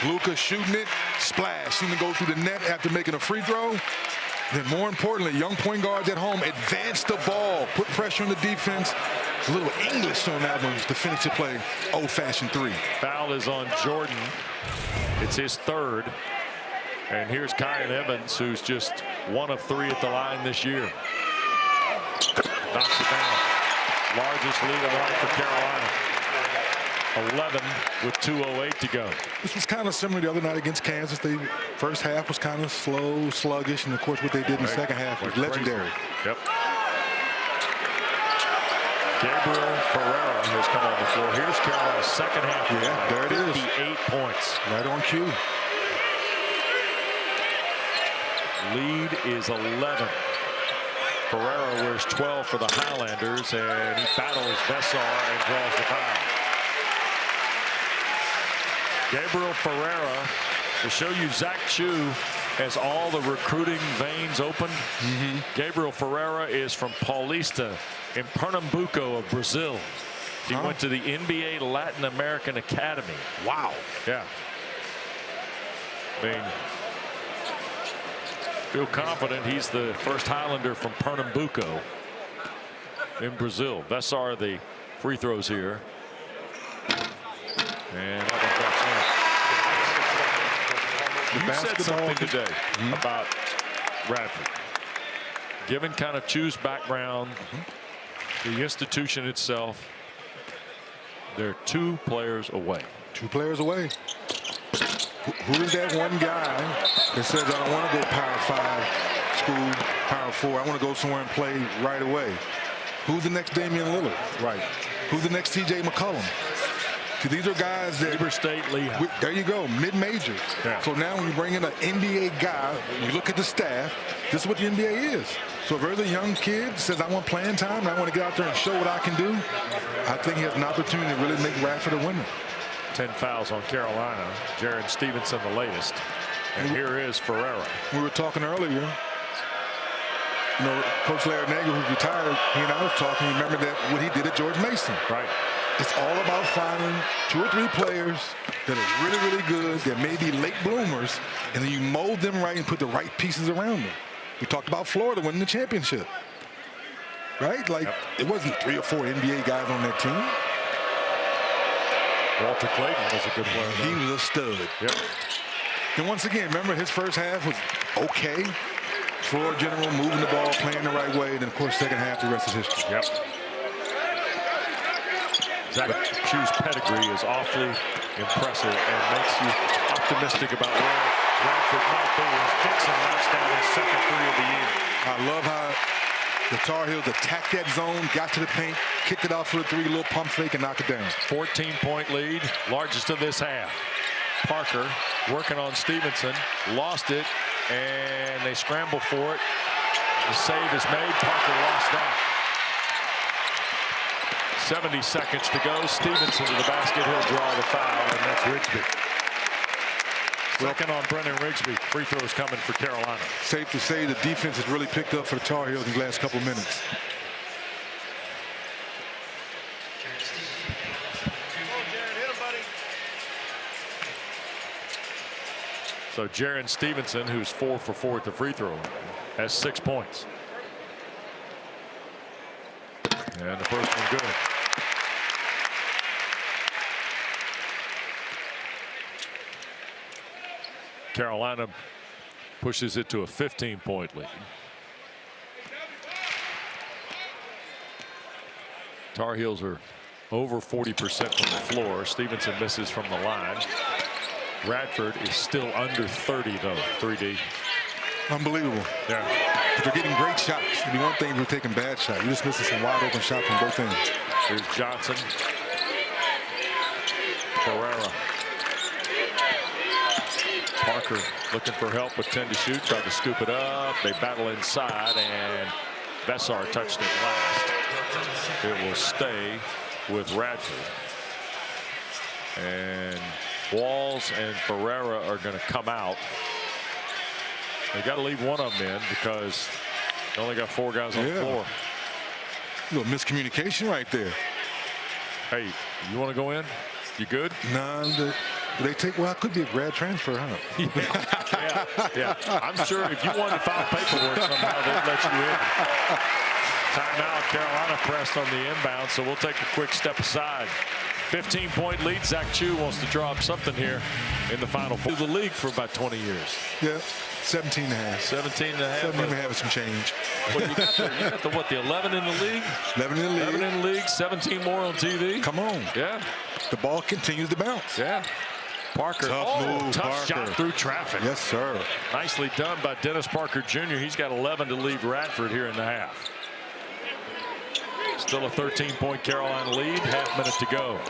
Luka shooting it, splash. Seemed to go through the net after making a free throw. Then more importantly, young point guards at home advance the ball, put pressure on the defense. A little English on that one to finish the play. Old-fashioned 3. Foul is on Jordan. It's his 3rd. And here's Kyan Evans, who's just 1 of 3 at the line this year. Knocks it down. Largest lead of the night for Carolina. 11 with 2:08 to go. This was kind of similar the other night against Kansas. The first half was kind of slow, sluggish, and of course what they did in the second half was legendary. Yep. Gabriel Ferreira has come on the floor. Here's Carolina's second half. Yeah, there it is. 58 points. Right on cue. Lead is 11. Ferreira wears 12 for the Highlanders, and he battles Veesar and draws the foul. Gabriel Ferreira, to show you Zach Chu has all the recruiting veins open. Gabriel Ferreira is from Paulista in Pernambuco of Brazil. He went to the NBA Latin American Academy. Wow. Yeah. I mean, feel confident he's the first Highlander from Pernambuco in Brazil. Veesar the free throws here. And that one drops in. You said something today about Radford. Given kind of Chu's background, the institution itself, they're 2 players away. 2 players away. Who is that one guy that says, I don't want to go Power 5 school, Power 4. I want to go somewhere and play right away? Who's the next Damian Lillard? Right. Who's the next TJ McCollum? See, these are guys that... Weber State, Lehigh. There you go, mid-majors. Yeah. So now when you bring in an NBA guy, you look at the staff, this is what the NBA is. So if there's a young kid says, I want playing time, and I want to get out there and show what I can do, I think he has an opportunity to really make Radford a winner. 10 fouls on Carolina. Jaron Stevenson the latest. And here is Ferreira. We were talking earlier. You know, Coach Larinaga, who's retired, he and I was talking. Remember that what he did at George Mason. Right. It's all about finding 2 or 3 players that are really, really good, that may be late bloomers, and then you mold them right and put the right pieces around them. We talked about Florida winning the championship. Right? Like, it wasn't 3 or 4 NBA guys on that team. Walter Clayton was a good player. He was a stud. Yep. And once again, remember his first half was okay. Floor general, moving the ball, playing the right way. And then, of course, second half, the rest is history. Yep. Zach Chu's pedigree is awfully impressive and makes you optimistic about where Radford might be as Dixon knocks down his second 3 of the year. I love how the Tar Heels attacked that zone, got to the paint, kicked it off for the 3, little pump fake, and knocked it down. 14-point lead, largest of this half. Parker working on Stevenson, lost it, and they scramble for it. The save is made. Parker lost that. 70 seconds to go. Stevenson to the basket. He'll draw the foul, and that's Rigsby. Second on Brennan Rigsby. Free throws coming for Carolina. Safe to say the defense has really picked up for the Tar Heels in the last couple of minutes. So Jaron Stevenson, who's 4 for 4 at the free throw line, has 6 points. And the first one good. Carolina pushes it to a 15-point lead. Tar Heels are over 40% from the floor. Stevenson misses from the line. Radford is still under 30, though. 3D. Unbelievable. Yeah. But they're getting great shots. It'd be one thing if we're taking bad shots. You're just missing some wide open shots from both ends. Here's Johnson. Ferreira. Parker looking for help with 10 to shoot. Tried to scoop it up. They battle inside, and Veesar touched it last. It will stay with Radford. And Walls and Ferreira are going to come out. They got to leave one of them in because they only got 4 guys on the floor. A little miscommunication right there. Hey, you want to go in? You good? No, they take, well, it could be a grad transfer, huh? Yeah. I'm sure if you wanted to file paperwork somehow, they'd let you in. Timeout. Carolina pressed on the inbound, so we'll take a quick step aside. 15-point lead. Zach Chu wants to draw up something here in the Final Four. The league for about 20 years. Yeah, 17 and a half. 17 and a half. 17 and a half with some change. Well, you got the what, the 11 in the league? 11 in the league. 11 in the league, 17 more on TV. Come on. Yeah. The ball continues to bounce. Yeah. Parker. Tough shot through traffic. Yes, sir. Nicely done by Dennis Parker Jr. He's got 11 to lead Radford here in the half. Still a 13-point Carolina lead. Half-minute to go.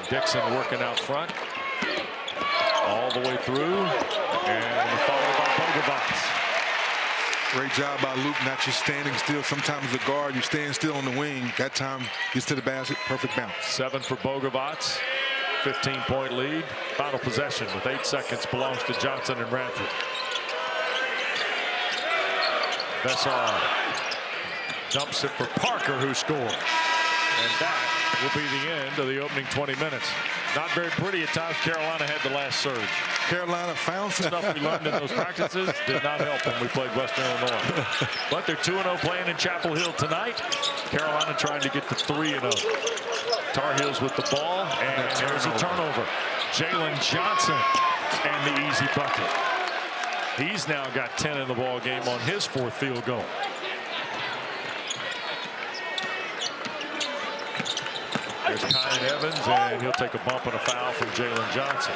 Dixon working out front. All the way through. And followed by Bogovac. Great job by Luke, not just standing still. Sometimes the guard, you're staying still on the wing. That time, gets to the basket, perfect bounce. 7 for Bogovac. 15-point lead. Final possession with 8 seconds belongs to Johnson and Radford. Veesar dumps it for Parker, who scored. And that will be the end of the opening 20 minutes. Not very pretty at times. Carolina had the last surge. Carolina found some stuff we learned in those practices. Did not help when we played Western Illinois. But they're 2-0 playing in Chapel Hill tonight. Carolina trying to get to 3-0. Tar Heels with the ball. And there's a turnover. Jalen Johnson and the easy bucket. He's now got 10 in the ball game on his 4th field goal. There's Kyan Evans, and he'll take a bump and a foul from Jalen Johnson.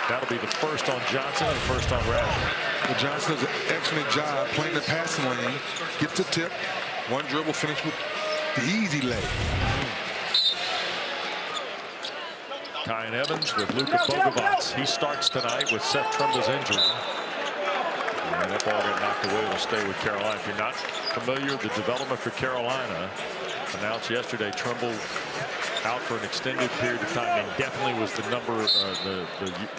That'll be the first on Johnson and first on Radford. Well, Johnson does an excellent job playing the passing lane. Gets the tip. One dribble, finish with the easy leg. Kyan Evans with Luka Bogovac. He starts tonight with Seth Trimble's injury. And that ball got knocked away. It'll stay with Carolina. If you're not familiar with the development for Carolina, announced yesterday, Trimble out for an extended period of time. Indefinitely was the number, the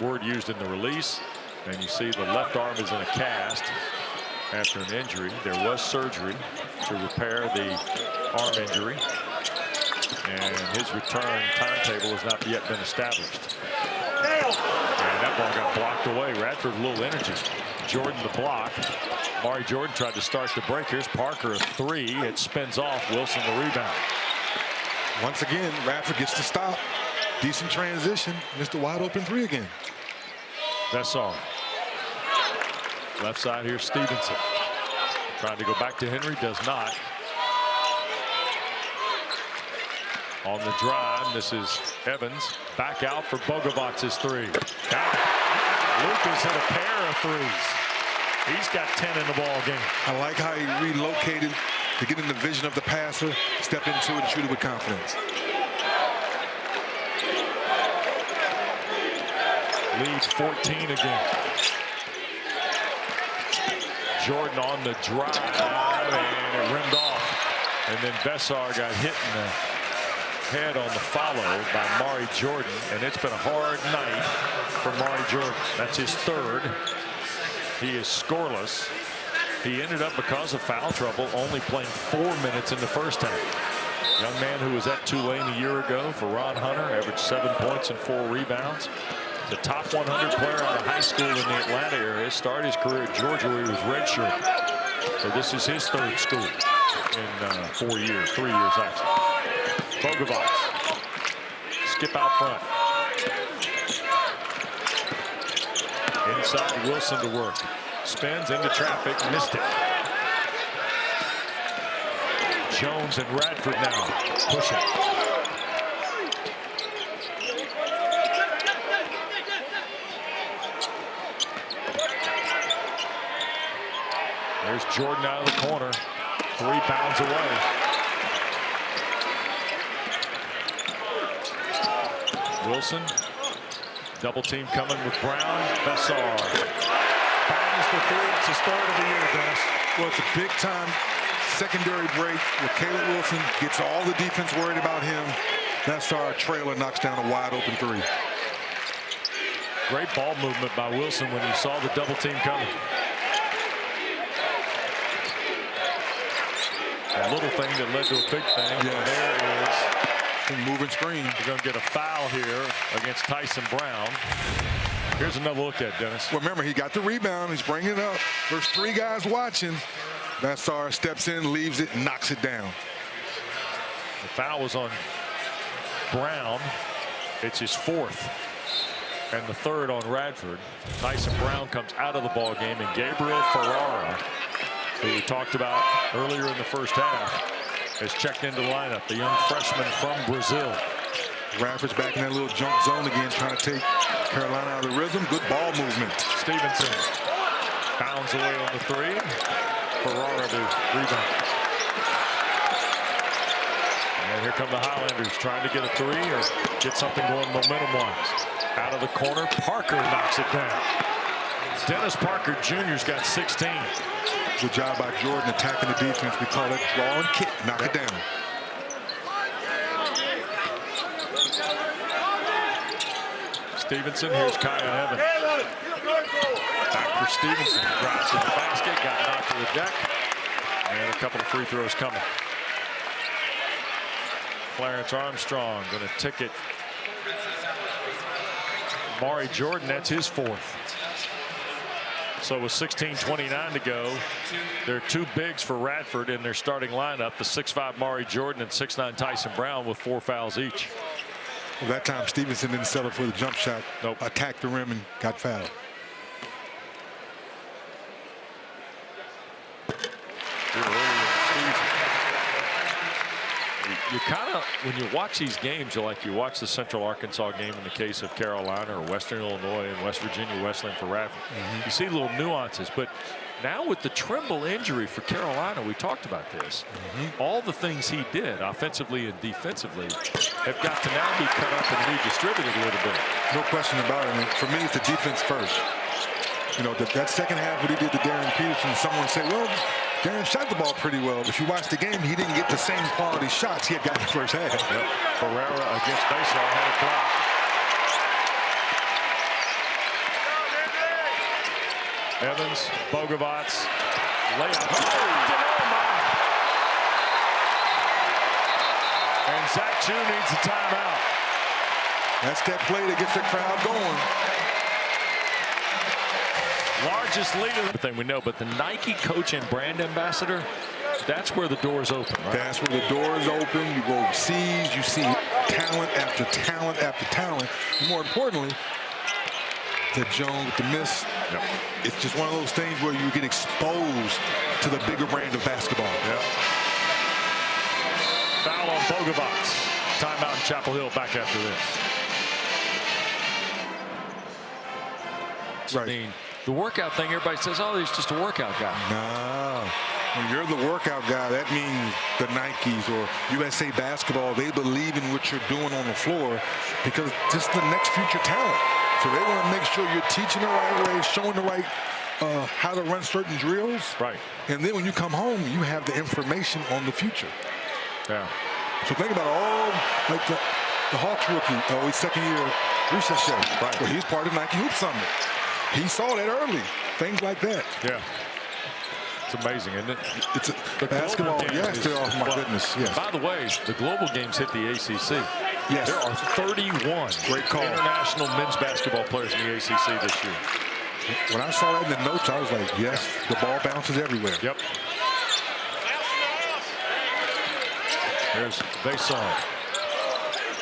word used in the release. And you see the left arm is in a cast after an injury. There was surgery to repair the arm injury. And his return timetable has not yet been established. And that ball got blocked away. Radford a little energy. Jordan the block. Mari Jordan tried to start the break. Here's Parker, a 3. It spins off. Wilson the rebound. Once again, Radford gets to stop. Decent transition. Missed a wide open 3 again. Veesar. Left side here, Stevenson. Trying to go back to Henri, does not. On the drive, this is Evans. Back out for Bogovac's 3. Lucas hit a pair of 3s. He's got 10 in the ball game. I like how he relocated to get in the vision of the passer, step into it and shoot it with confidence. Lead 14 again. Jordan on the drive, and it rimmed off. And then Veesar got hit in the head on the follow by Mari Jordan, and it's been a hard night for Mari Jordan. That's his 3rd. He is scoreless. He ended up, because of foul trouble, only playing 4 minutes in the first half. Young man who was at Tulane a year ago for Ron Hunter, averaged 7 points and 4 rebounds. The top 100 player out of high school in the Atlanta area. Started his career at Georgia where he was redshirted. So this is his 3rd school in 4 years, 3 years actually. Bogovac. Skip out front. Inside Wilson to work. Spins into traffic, missed it. Jones and Radford now pushing. There's Jordan out of the corner. 3 bounds away. Wilson, double team coming with Brown. Veesar bangs the 3. It's his 3rd of the year, Dennis. Well, it's a big time secondary break where Caleb Wilson gets all the defense worried about him. Veesar trailer knocks down a wide open 3. Great ball movement by Wilson when he saw the double team coming. A little thing that led to a big thing. Yes. There is moving screen. We're going to get a foul here against Tyson Brown. Here's another look at Dennis. Well, remember, he got the rebound. He's bringing it up. There's 3 guys watching. Veesar steps in, leaves it, knocks it down. The foul was on Brown. It's his 4th. And the 3rd on Radford. Tyson Brown comes out of the ball game, and Gabriel Ferrara, who we talked about earlier in the first half, has checked into the lineup. The young freshman from Brazil. Radford's back in that little jump zone again, trying to take Carolina out of the rhythm. Good ball movement. Stevenson pounds away on the 3. Ferrara to rebound. And here come the Highlanders trying to get a 3 or get something going momentum-wise. Out of the corner, Parker knocks it down. Dennis Parker Jr.'s got 16. Good job by Jordan attacking the defense. We call it draw and kick. Knock it down. Stevenson, here's Kaya Evans. Back for Stevenson. Drives to the basket, got knocked to the deck. And a couple of free throws coming. Clarence Armstrong going to ticket Maury Jordan. That's his 4th. So with 16:29 to go, there are 2 bigs for Radford in their starting lineup. The 6'5" Maury Jordan and 6'9" Tyson Brown with 4 fouls each. Well, that time Stevenson didn't settle for the jump shot. Nope. Attacked the rim and got fouled. You kind of, when you watch these games, you watch the Central Arkansas game in the case of Carolina, or Western Illinois and West Virginia Wesleyan for Radford. You see little nuances, but now with the Trimble injury for Carolina, we talked about this. All the things he did offensively and defensively have got to now be cut up and redistributed a little bit. No question about it. I mean, for me, it's the defense first. You know, that second half, what he did to Darren Peterson, someone say, well, Darren shot the ball pretty well. If you watch the game, he didn't get the same quality shots he had got in the first half. Ferrara against Veesar had a block. Evans, Bogovats, layup. And Zach Chu needs a timeout. That's that play that gets the crowd going. Largest leader. Everything we know, but the Nike coach and brand ambassador, that's where the doors open. Right? That's where the doors open. You go overseas, you see talent after talent after talent. And more importantly, that Jones with the miss. Yep. It's just one of those things where you get exposed to the bigger brand of basketball. Yep. Foul on Bogovats. Timeout in Chapel Hill. Back after this. Right. I mean, the workout thing, everybody says, oh, he's just a workout guy. No. When you're the workout guy, that means the Nikes or USA Basketball, they believe in what you're doing on the floor because this is the next future talent. So they want to make sure you're teaching the right way, showing the right how to run certain drills. Right. And then when you come home, you have the information on the future. Yeah. So think about all, like the Hawks rookie, his second year research show. Right. Well, he's part of Nike Hoop Summit. He saw that early. Things like that. Yeah. It's amazing, isn't it? It's the basketball. Yes, oh my goodness. Yes. By the way, the global games hit the ACC. Yes. There are 31 Great call. international men's basketball players in the ACC this year. When I saw that in the notes, I was like, yes, the ball bounces everywhere. Yep. There's Veesar.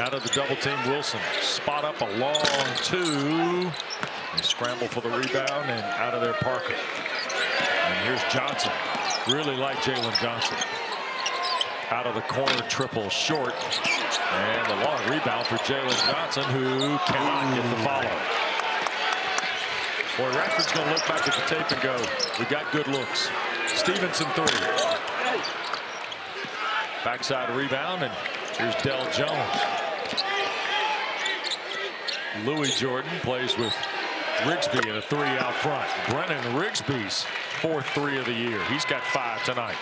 Out of the double team, Wilson. Spot up a long 2. They scramble for the rebound, and out of there, Parker. And here's Johnson. Really like Jalen Johnson. Out of the corner, triple short. And a long rebound for Jalen Johnson, who cannot get the follow. Boy, Radford's going to look back at the tape and go, we got good looks. Stevenson 3. Backside rebound, and here's Del Jones. Louis Jordan plays with Rigsby in a 3 out front. Brennan Rigsby's 4th 3 of the year. He's got 5 tonight.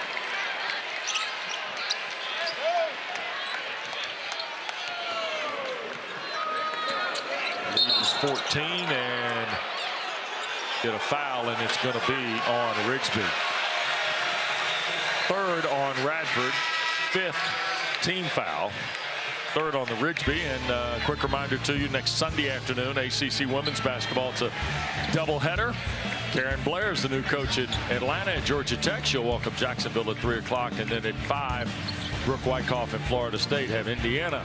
He's 14 and get a foul, and it's going to be on Rigsby. 3rd on Radford, 5th team foul. 3rd on the Rigsby, and a quick reminder to you, next Sunday afternoon, ACC women's basketball. It's a doubleheader. Karen Blair is the new coach at Atlanta at Georgia Tech. She'll welcome Jacksonville at 3 o'clock, and then at 5, Brooke Wyckoff and Florida State have Indiana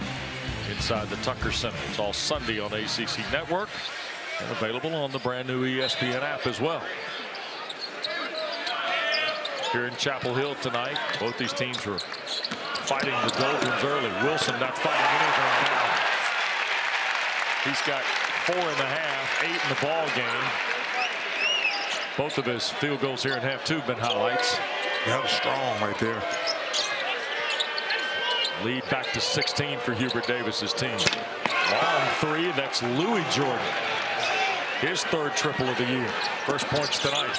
inside the Tucker Center. It's all Sunday on ACC Network and available on the brand new ESPN app as well. Here in Chapel Hill tonight, both these teams were fighting the Doldrums early. Wilson not fighting anything now. He's got 4.5, 8 in the ball game. Both of his field goals here in half two have been highlights. That was strong right there. Lead back to 16 for Hubert Davis's team. Long three, that's Louis Jordan. His third triple of the year. First points tonight.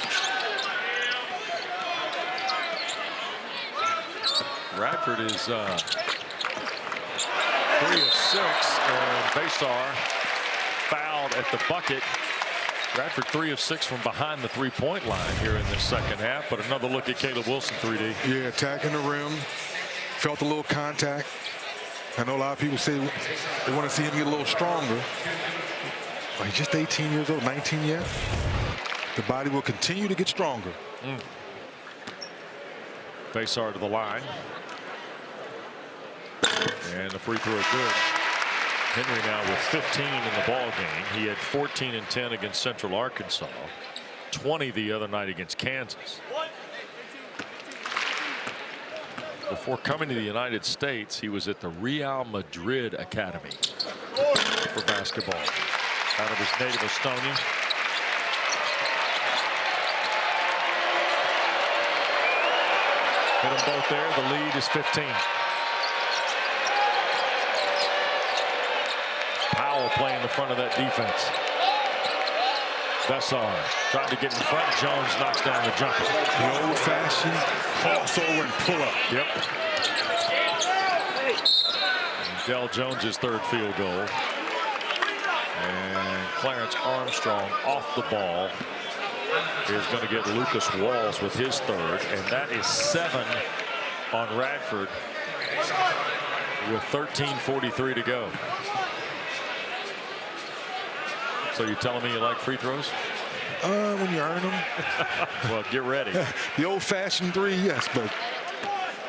Radford is 3 of 6, and Veesar fouled at the bucket. Radford 3 of 6 from behind the three-point line here in this second half. But another look at Caleb Wilson, 3D. Yeah, attacking the rim. Felt a little contact. I know a lot of people say they want to see him get a little stronger. But he's just 18 years old, 19 yet. The body will continue to get stronger. Veesar to the line. And the free throw is good. Henri now with 15 in the ball game. He had 14 and 10 against Central Arkansas. 20 the other night against Kansas. Before coming to the United States, he was at the Real Madrid Academy for basketball out of his native Estonia. Hit them both there. The lead is 15. Powell playing the front of that defense. Veesar trying to get in front. Jones knocks down the jumper. The old-fashioned crossover and pull-up. Yep. And Del Jones's third field goal. And Clarence Armstrong off the ball is going to get Lucas Walls with his third, and that is 7 on Radford with 13:43 to go. So you're telling me you like free throws? When you earn them. Well, get ready. The old-fashioned three, yes, but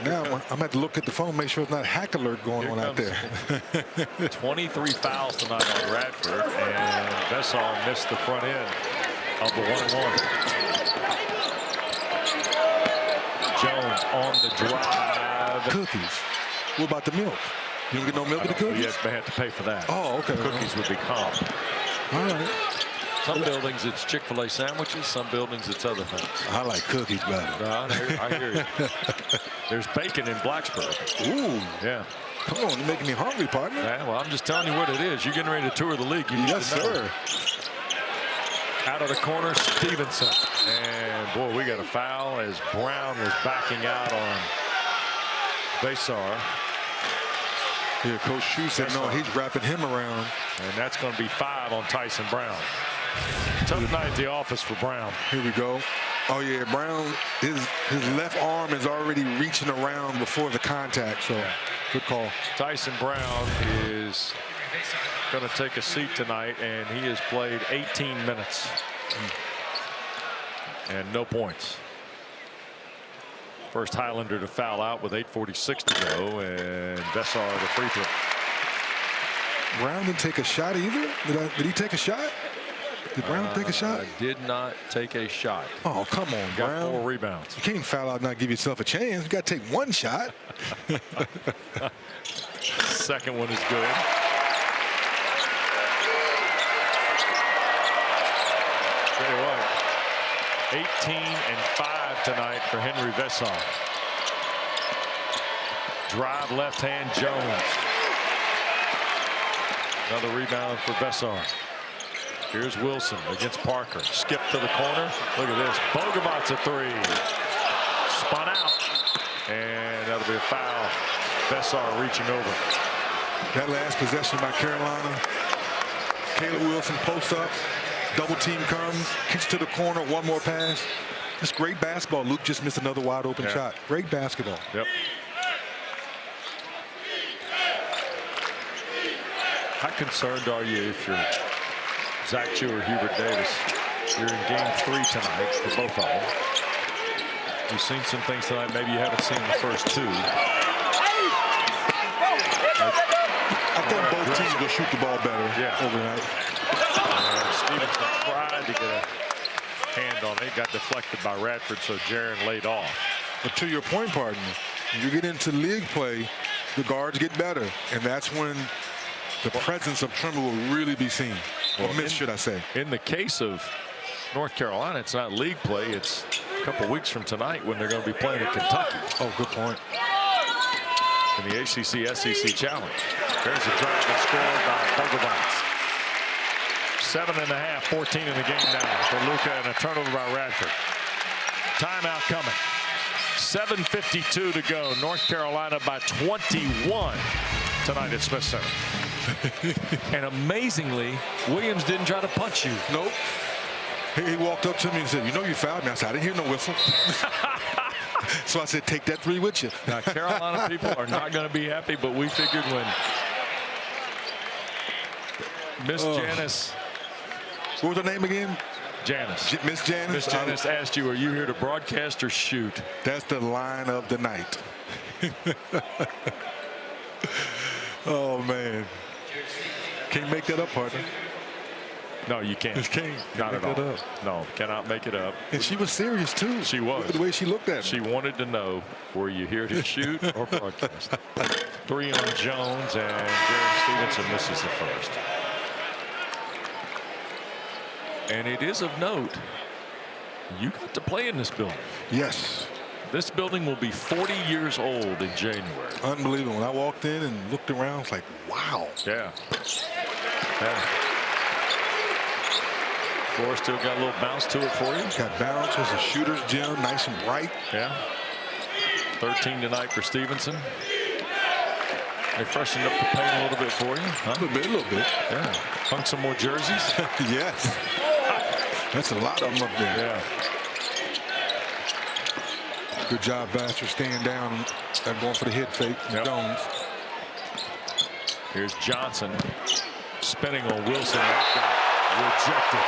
now I'm going to have to look at the phone, make sure it's not hack alert going on out there. 23 fouls tonight on Radford, and Veesar missed the front end of the 1-1. Jones on the drive. Cookies. What about the milk? You don't get no milk in the cookies? Yes, they have to pay for that. Oh, okay. Cookies would be comp. All right. Some buildings it's Chick-fil-A sandwiches. Some buildings it's other things. I like cookies better. I hear you. There's bacon in Blacksburg. Ooh. Yeah. Come on, you're making me hungry, partner. Yeah, well, I'm just telling you what it is. You're getting ready to tour the league. You Yes, sir. Out of the corner, Stevenson. And, boy, we got a foul as Brown was backing out on Veesar. Yeah, Coach Shue said, no, he's wrapping him around. And that's going to be 5 on Tyson Brown. Tough night at the office for Brown. Here we go. Oh, yeah, Brown, his left arm is already reaching around before the contact, so good call. Tyson Brown is going to take a seat tonight, and he has played 18 minutes. And no points. First Highlander to foul out with 8:46 to go, and Veesar the free throw. Brown didn't take a shot either? Did he take a shot? Did Brown take a shot? Did not take a shot. Oh, come on, Got Brown. 4 rebounds. You can't foul out and not give yourself a chance. You got to take one shot. Second one is good. Tell you what, 18 and 5 tonight for Henri Veesar. Drive left hand Jones. Another rebound for Veesar. Here's Wilson against Parker. Skip to the corner. Look at this. Bogomat's a 3. Spun out. And that'll be a foul. Veesar reaching over. That last possession by Carolina. Caleb Wilson posts up. Double team comes. Kicks to the corner. One more pass. Just great basketball. Luke just missed another wide open shot. Great basketball. Yep. How concerned are you if you're Zach Chu or Hubert Davis? You're in game 3 tonight for both of them. You've seen some things tonight maybe you haven't seen the first 2. I think both teams will shoot the ball better overnight. Stevenson tried to get a hand on it. Got deflected by Radford, so Jaron laid off. But to your point, partner, you get into league play, the guards get better, and that's when the presence of Trimble will really be seen. Or missed, should I say. In the case of North Carolina, it's not league play. It's a couple weeks from tonight when they're going to be playing at Kentucky. Oh, good point. In the ACC-SEC Challenge. There's a drive and score by Bogovic. 7.5, 14 in the game now for Luka, and a turnover by Radford. Timeout coming. 7:52 to go. North Carolina by 21 tonight at Smith Center. And amazingly, Williams didn't try to punch you. Nope. He walked up to me and said, "You know you fouled me." I said, "I didn't hear no whistle." So I said, "Take that 3 with you." Now, Carolina people are not going to be happy, but we figured when Miss Janice. What was her name again? Janice. Miss Janice. Miss Janice asked you, "Are you here to broadcast or shoot?" That's the line of the night. Oh, man. Can't make that up, partner. No, you can't. Just can't. Not at all. No, cannot make it up. And she was serious, too. She was. Look at the way she looked at me. She wanted to know, were you here to shoot or broadcast? 3 on Jones, and Jaron Stevenson misses the first. And it is of note, you got to play in this building. Yes. This building will be 40 years old in January. Unbelievable. When I walked in and looked around, I was like, wow. Yeah. Floor still got a little bounce to it for you. Got bounce. It's a shooter's gym, nice and bright. Yeah. 13 tonight for Stevenson. They freshened up the paint a little bit for you. Huh? A little bit. Yeah. Hung some more jerseys. Yes. That's a lot of them up there. Yeah. Good job, Veesar, staying down and going for the hit fake. Jones. Here's Johnson spinning on Wilson. That got rejected.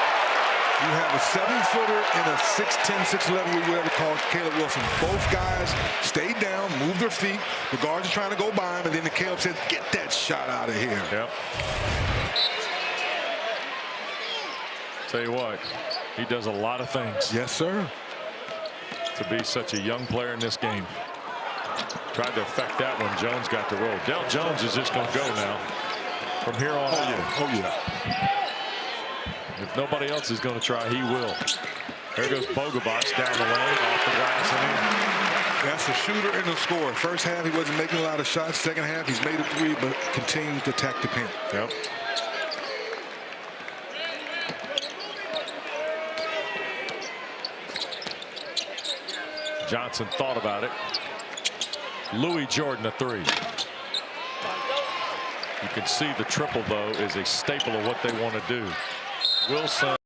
You have a 7-footer and a 6'10", 6'11", whatever called Caleb Wilson. Both guys stayed down, moved their feet. The guards are trying to go by him, and then the Caleb said, "Get that shot out of here." Yep. Tell you what, he does a lot of things. Yes, sir. To be such a young player in this game. Tried to affect that when Jones got the roll. Del Jones is just going to go now from here on out. Oh, yeah. If nobody else is going to try, he will. There goes Bogovic down the lane, off the glass and in. That's the shooter and the scorer. First half, he wasn't making a lot of shots. Second half, he's made a 3, but continues to attack the paint. Yep. Johnson thought about it. Louis Jordan, a 3. You can see the triple, though, is a staple of what they want to do. Wilson.